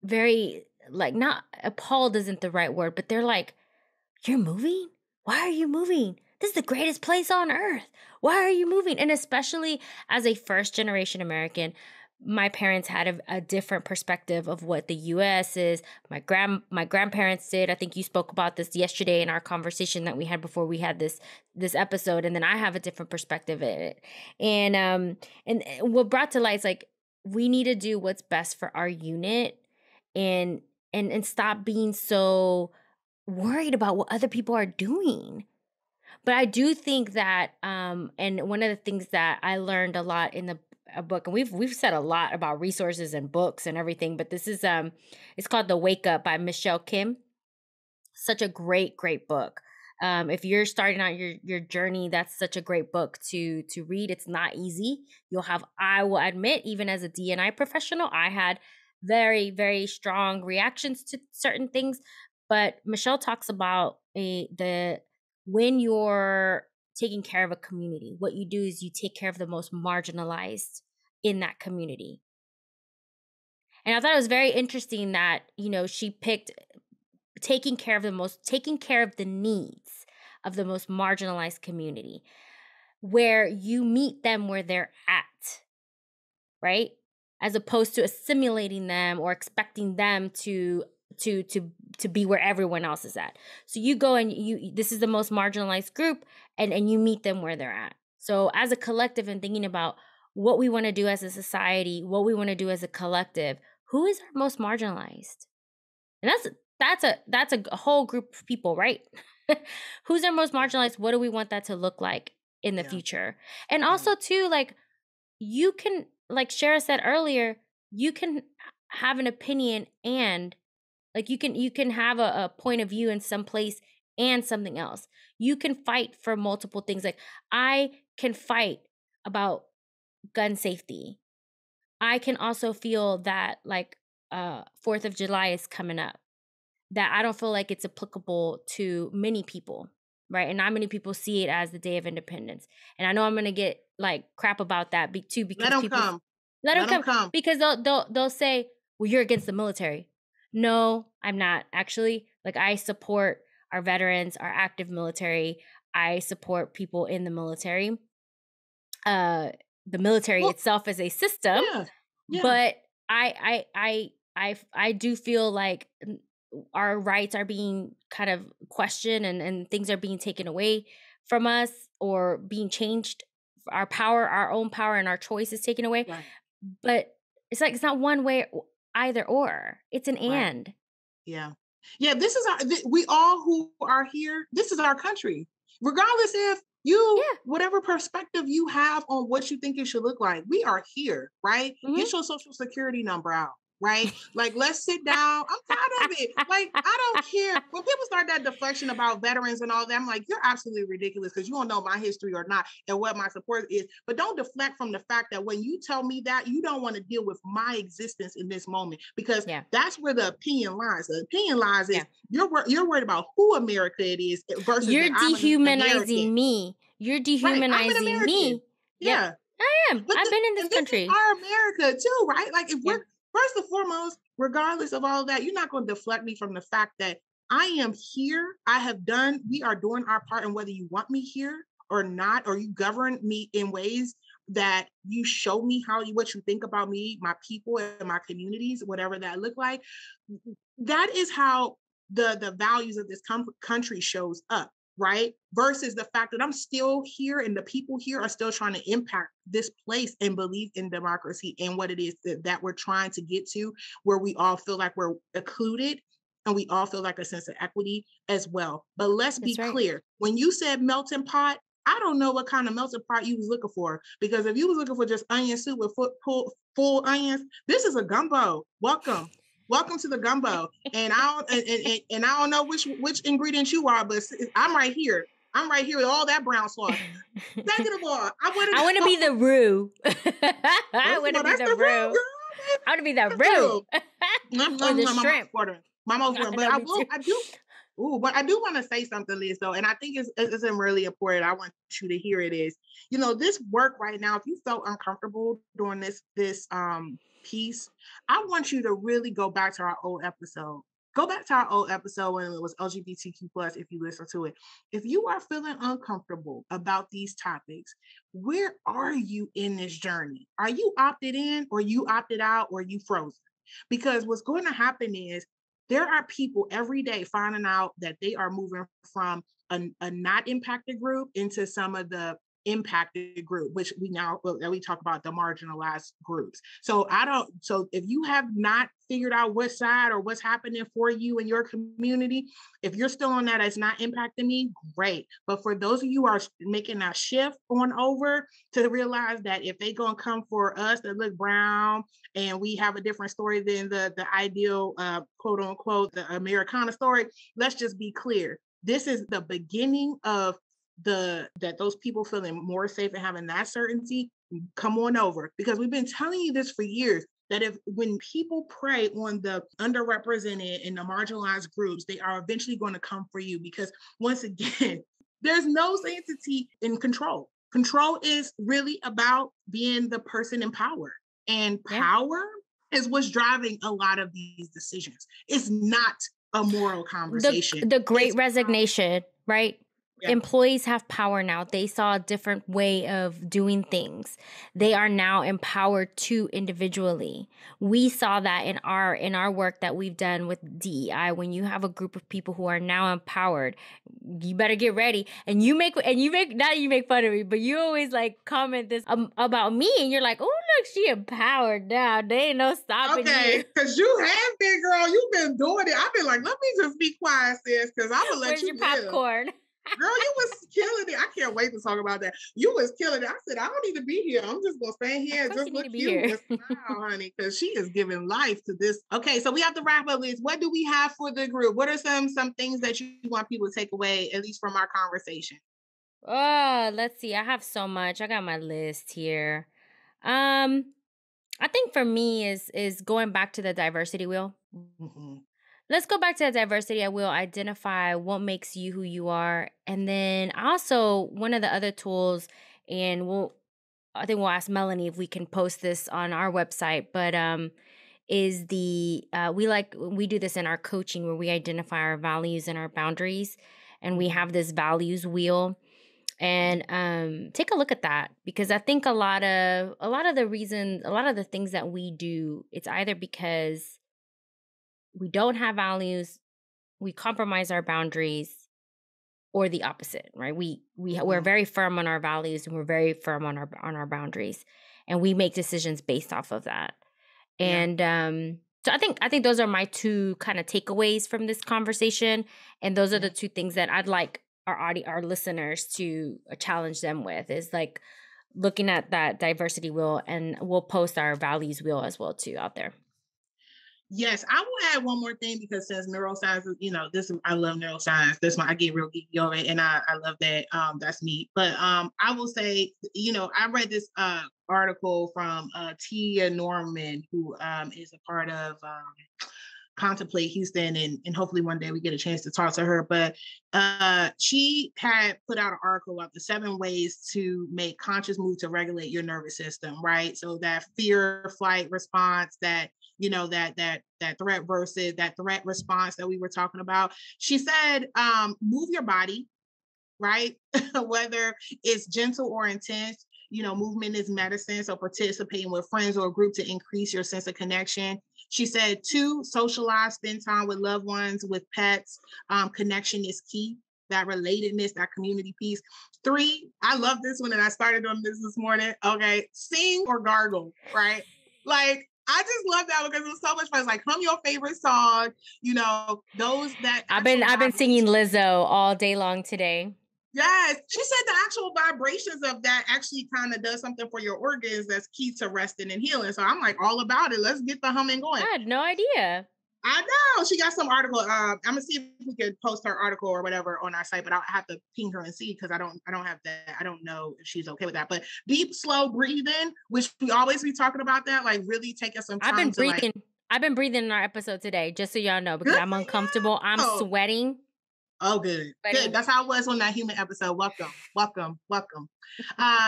Speaker 2: very, like, not appalled isn't the right word, but they're like, you're moving? Why are you moving? This is the greatest place on earth. Why are you moving? And especially as a first generation American, my parents had a different perspective of what the U.S. is. My grandparents did. I think you spoke about this yesterday in our conversation that we had before we had this episode. And then I have a different perspective in it. And what brought to light is like we need to do what's best for our unit, and stop being so worried about what other people are doing. But I do think that, and one of the things that I learned a lot in a book, and we've said a lot about resources and books and everything, but this is it's called The Wake Up by Michelle Kim. Such a great book. If you're starting out your journey, that's such a great book to read. It's not easy. I will admit, even as a D&I professional, I had very, very strong reactions to certain things. But Michelle talks about when you're taking care of a community, what you do is you take care of the most marginalized in that community. And I thought it was very interesting that, she picked taking care of the needs of the most marginalized community, where you meet them where they're at, right? As opposed to assimilating them or expecting them to be where everyone else is at. So you go and this is the most marginalized group, and you meet them where they're at. So as a collective, and thinking about what we want to do as a society, what we want to do as a collective, who is our most marginalized? And that's a whole group of people, right? Who's our most marginalized? What do we want that to look like? in the
Speaker 1: Yeah.
Speaker 2: future. And also too, like, you can, like Shara said earlier, you can have an opinion and like you can have a point of view in some place and something else. You can fight for multiple things. Like, I can fight about gun safety. I can also feel that, like, 4th of July is coming up, that I don't feel like it's applicable to many people, right? And not many people see it as the Day of Independence. And I know I'm gonna get like crap about that too,
Speaker 1: Let
Speaker 2: because
Speaker 1: them
Speaker 2: people
Speaker 1: come.
Speaker 2: let them
Speaker 1: Let them
Speaker 2: come
Speaker 1: come.
Speaker 2: because they'll say, "Well, you're against the military." No, I'm not actually. Like, I support our veterans, our active military. I support people in the military. The military
Speaker 1: Well,
Speaker 2: itself as a system,
Speaker 1: yeah. Yeah.
Speaker 2: but I do feel like our rights are being kind of questioned, and things are being taken away from us or being changed. Our power, our own power, and our choice is taken away.
Speaker 1: Right.
Speaker 2: But it's like, it's not one way either or. It's an
Speaker 1: Right.
Speaker 2: and.
Speaker 1: Yeah. Yeah. This is we all who are here, this is our country. Regardless if you,
Speaker 2: Yeah.
Speaker 1: whatever perspective you have on what you think it should look like, we are here, right?
Speaker 2: Mhm.
Speaker 1: Get your social security number out, right? Like, let's sit down. I'm tired of it. Like, I don't care. When people start that deflection about veterans and all that, I'm like, you're absolutely ridiculous because you don't know my history or not and what my support is. But don't deflect from the fact that when you tell me that, you don't want to deal with my existence in this moment, because
Speaker 2: Yeah.
Speaker 1: that's where the opinion lies. The opinion lies is
Speaker 2: Yeah.
Speaker 1: you're worried about who America it is versus
Speaker 2: You're
Speaker 1: that I'm an
Speaker 2: dehumanizing
Speaker 1: American.
Speaker 2: me. You're
Speaker 1: Right. I'm an
Speaker 2: dehumanizing
Speaker 1: American.
Speaker 2: me. Yep.
Speaker 1: Yeah.
Speaker 2: I am.
Speaker 1: But
Speaker 2: I've been in this
Speaker 1: and this is
Speaker 2: country.
Speaker 1: our America too, right? Like, if
Speaker 2: Yeah.
Speaker 1: we're first and foremost, regardless of all of that, you're not going to deflect me from the fact that I am here. We are doing our part, and whether you want me here or not, or you govern me in ways that you show me what you think about me, my people, and my communities, whatever that look like, that is how the values of this country shows up, right? Versus the fact that I'm still here and the people here are still trying to impact this place and believe in democracy and what it is that we're trying to get to, where we all feel like we're included and we all feel like a sense of equity as well. But let's be clear. When you said melting pot, I don't know what kind of melting pot you was looking for, because if you was looking for just onion soup with full onions, this is a gumbo. Welcome to the gumbo. And I don't know which ingredient you are, but I'm right here. I'm right here with all that brown sauce. Second of all,
Speaker 2: I want to be the roux. I want to be the roux. I want to be the roux. Or the shrimp.
Speaker 1: My mouth's watering. But I do want to say something, Liz, though, and I think it's really important. I want you to hear it is, this work right now, if you felt uncomfortable during this piece, I want you to really go back to our old episode. Go back to our old episode when it was LGBTQ+, if you listen to it. If you are feeling uncomfortable about these topics, where are you in this journey? Are you opted in, or you opted out, or you frozen? Because what's going to happen is there are people every day finding out that they are moving from a not impacted group into some of the impacted group, which we talk about the marginalized groups. So if you have not figured out what side or what's happening for you in your community, if you're still on that as not impacting me, great. But for those of you who are making that shift on over to realize that if they gonna come for us that look brown and we have a different story than the ideal quote unquote the Americana story, let's just be clear. This is the beginning of that those people feeling more safe and having that certainty. Come on over, because we've been telling you this for years, that when people prey on the underrepresented and the marginalized groups, they are eventually going to come for you, because once again, there's no sanctity in control. Control is really about being the person in power, and power is what's driving a lot of these decisions. It's not a moral conversation.
Speaker 2: The Great Resignation, right? Yeah. Employees have power now. They saw a different way of doing things. They are now empowered to individually. We saw that in our work that we've done with DEI. When you have a group of people who are now empowered, you better get ready. And you make not you make fun of me, but you always like comment this about me, and you're like, oh look, she empowered now. They ain't no stopping you.
Speaker 1: Okay, because you have been, girl. You've been doing it. I've been like, let me just be quiet, sis, because I'm gonna let
Speaker 2: Where's
Speaker 1: you
Speaker 2: your popcorn?
Speaker 1: Girl, you was killing it. I can't wait to talk about that. You was killing it. I said, I don't need to be here. I'm just gonna stand
Speaker 2: Of
Speaker 1: here and
Speaker 2: course,
Speaker 1: just
Speaker 2: you need
Speaker 1: look
Speaker 2: to be
Speaker 1: cute
Speaker 2: here.
Speaker 1: and smile, honey, because she is giving life to this. Okay, so we have to wrap up with what do we have for the group? What are some things that you want people to take away, at least from our conversation?
Speaker 2: Oh, let's see. I have so much. I got my list here. Um, I think for me is going back to the diversity wheel.
Speaker 1: Mhm.
Speaker 2: Let's go back to the diversity. I will identify what makes you who you are. And then also one of the other tools, and I think we'll ask Melanie if we can post this on our website, but is the we do this in our coaching where we identify our values and our boundaries, and we
Speaker 1: Mhm.
Speaker 2: have this values wheel. And take a look at that, because I think a lot of the things that we do, it's either because we don't have values, we compromise our boundaries, or the opposite, right? We're
Speaker 1: Mhm.
Speaker 2: very firm on our values, and we're very firm on our boundaries, and we make decisions based off of that.
Speaker 1: Yeah.
Speaker 2: And so I think those are my two kind of takeaways from this conversation, and those are the
Speaker 1: Yeah.
Speaker 2: two things that I'd like our listeners to challenge them with, is like looking at that diversity wheel, and we'll post our values wheel as well too out there.
Speaker 1: Yes, I will add one more thing because since neuroscience is, this I love neuroscience. That's my I get real geeky over it, and I love that. That's me. But I will say, I read this article from Tia Norman, who is a part of Contemplate Houston, and hopefully one day we get a chance to talk to her. But she had put out an article about the 7 ways to make conscious move to regulate your nervous system, right? So that fear flight response, that that threat versus that threat response that we were talking about. She said, move your body, right? Whether it's gentle or intense, movement is medicine. So participating with friends or a group to increase your sense of connection. She said, 2, socialize, spend time with loved ones, with pets. Connection is key. That relatedness, that community piece. 3, I love this one, and I started on this morning. Okay, sing or gargle, right? Like, I just love that because it was so much fun. It's like hum your favorite song, those that
Speaker 2: I've been
Speaker 1: actual
Speaker 2: I've been singing
Speaker 1: vibration.
Speaker 2: Lizzo all day long today.
Speaker 1: Yes, she said the actual vibrations of that actually kind of does something for your organs that's key to resting and healing. So I'm like all about it. Let's get the humming going.
Speaker 2: I had no idea.
Speaker 1: I know she got some article. I'm gonna see if we could post her article or whatever on our site, but I'll have to ping her and see because I don't have that. I don't know if she's okay with that. But deep, slow breathing, which we always be talking about that, like really taking some
Speaker 2: I've
Speaker 1: time
Speaker 2: been
Speaker 1: to like
Speaker 2: breathing. I've been breathing in our episode today, just so y'all know, because
Speaker 1: good
Speaker 2: I'm uncomfortable.
Speaker 1: for
Speaker 2: I'm
Speaker 1: you.
Speaker 2: sweating,
Speaker 1: Oh, good. Good.
Speaker 2: sweating.
Speaker 1: That's how it was on that human episode. Welcome. Welcome. Welcome.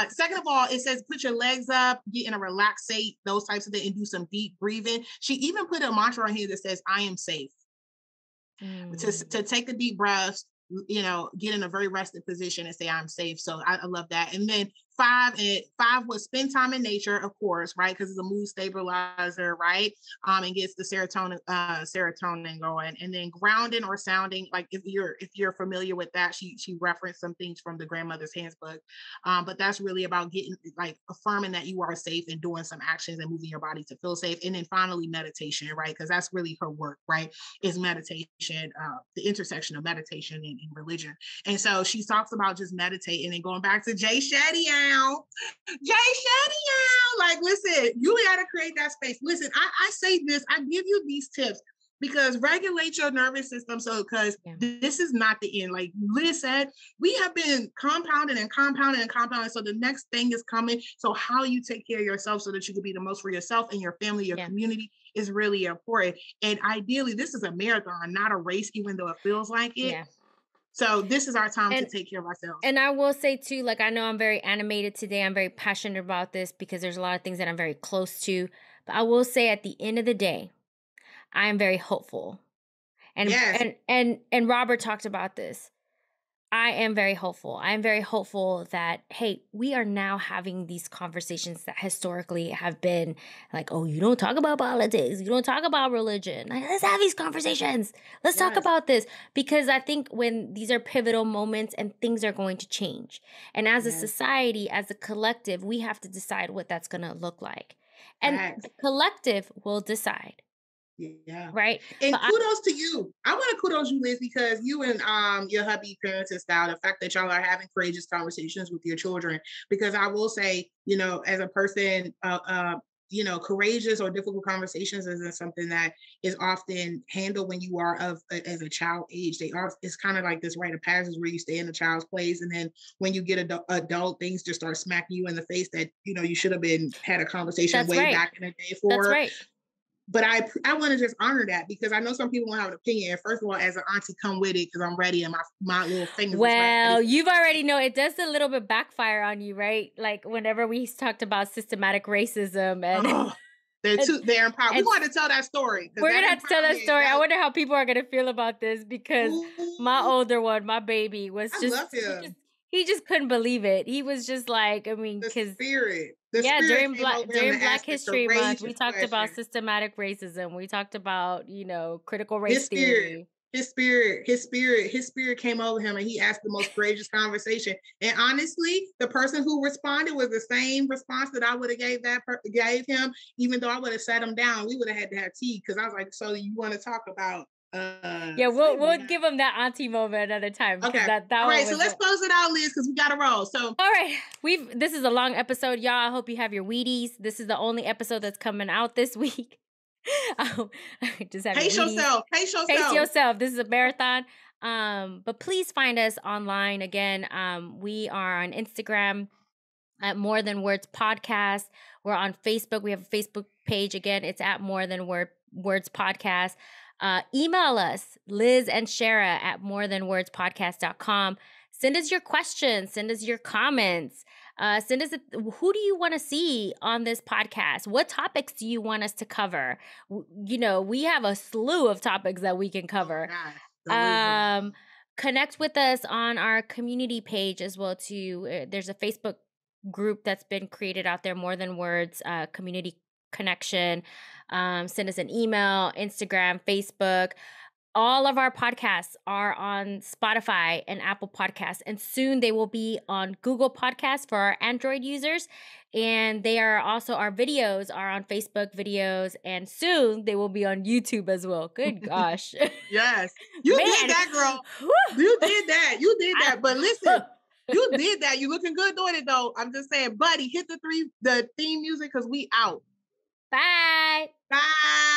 Speaker 1: Second of all, it says put your legs up, get in a relaxed state, those types of things, and do some deep breathing. She even put a mantra on here that says, I am safe. To
Speaker 2: Mm.
Speaker 1: take a deep breath, get in a very rested position and say I'm safe. So I love that. And then 5 was spend time in nature, of course, right? Because it's a mood stabilizer, right? And gets the serotonin going. And then grounding or sounding, like if you're familiar with that, she referenced some things from the grandmother's handbook. But that's really about getting like affirming that you are safe and doing some actions and moving your body to feel safe. And then finally meditation, right? Because that's really her work, right? Is meditation, the intersection of meditation and religion. And so she talks about just meditating and going back to Jay Shetty out. Jay Shetty out. Like, listen, you got to create that space. Listen, I say this, I give you these tips because regulate your nervous system. So, because
Speaker 2: Yeah.
Speaker 1: this is not the end. Like Liz said, we have been compounding and compounding and compounding. So the next thing is coming. So how you take care of yourself so that you can be the most for yourself and your family, your
Speaker 2: Yeah.
Speaker 1: community is really important. And ideally, this is a marathon, not a race, even though it feels like it.
Speaker 2: Yeah.
Speaker 1: So this is our time to
Speaker 2: And
Speaker 1: take care of ourselves.
Speaker 2: and I will say too, like, I know I'm very animated today. I'm very passionate about this because there's a lot of things that I'm very close to. But I will say at the end of the day, I am very hopeful. And
Speaker 1: Yes.
Speaker 2: and Robert talked about this. I am very hopeful. I am very hopeful that, hey, we are now having these conversations that historically have been like, oh, you don't talk about politics. You don't talk about religion. Like, let's have these conversations. Let's talk
Speaker 1: Yes.
Speaker 2: about this. Because I think when these are pivotal moments and things are going to change. And as a
Speaker 1: Yes.
Speaker 2: society, as a collective, we have to decide what that's going to look like. And
Speaker 1: Facts.
Speaker 2: the collective will decide.
Speaker 1: Yeah.
Speaker 2: Right.
Speaker 1: And
Speaker 2: But
Speaker 1: kudos to you. I want to kudos you, Liz, because you and your hubby parenting style, the fact that y'all are having courageous conversations with your children. Because I will say, as a person, courageous or difficult conversations isn't something that is often handled when you are as a child age. It's kind of like this rite of passage where you stay in the child's place, and then when you get adult, things just start smacking you in the face that you should have had a conversation
Speaker 2: that's
Speaker 1: way
Speaker 2: right.
Speaker 1: back in the day
Speaker 2: That's
Speaker 1: for.
Speaker 2: right.
Speaker 1: But I want to just honor that, because I know some people won't have an opinion. And first of all, as an auntie, come with it, because I'm ready and my little fingers.
Speaker 2: Well, you've already know it does a little bit backfire on you, right? Like whenever we talked about systematic racism and
Speaker 1: they're empowered. We're going to tell that story.
Speaker 2: We're gonna have to tell that story. I wonder how people are gonna feel about this, because my older one, my baby, was just he just couldn't believe it. He was just like, I mean, because during Black History Month, we talked about systematic racism. We talked about critical race theory.
Speaker 1: His spirit came over him, and he asked the most courageous conversation. And honestly, the person who responded was the same response that I would have gave him, even though I would have sat him down. We would have had to have tea, because I was like, so you want to talk about
Speaker 2: we'll give him that auntie moment another time.
Speaker 1: Okay. All right, so let's close it out, Liz, because we got to roll. So
Speaker 2: all right, this is a long episode, y'all. I hope you have your Wheaties. This is the only episode that's coming out this week. Just have
Speaker 1: pace yourself.
Speaker 2: Pace yourself. This is a marathon. But please find us online. Again, we are on Instagram at More Than Words Podcast. We're on Facebook. We have a Facebook page. Again, it's at More Than Words Podcast. Email us, Liz and Shara at morethanwordspodcast.com. Send us your questions. Send us your comments. Send us who do you want to see on this podcast? What topics do you want us to cover? We have a slew of topics that we can cover. Connect with us on our community page as well too. There's a Facebook group that's been created out there, More Than Words Community Connection. Send us an email, Instagram, Facebook. All of our podcasts are on Spotify and Apple Podcasts, and soon they will be on Google Podcasts for our Android users. And they are also, our videos are on Facebook videos, and soon they will be on YouTube as well. Good gosh.
Speaker 1: Yes. You did that, girl. You did that. But listen, you did that. You looking good doing it, though. I'm just saying, buddy, hit the theme music, because we out.
Speaker 2: Bye.
Speaker 1: Bye.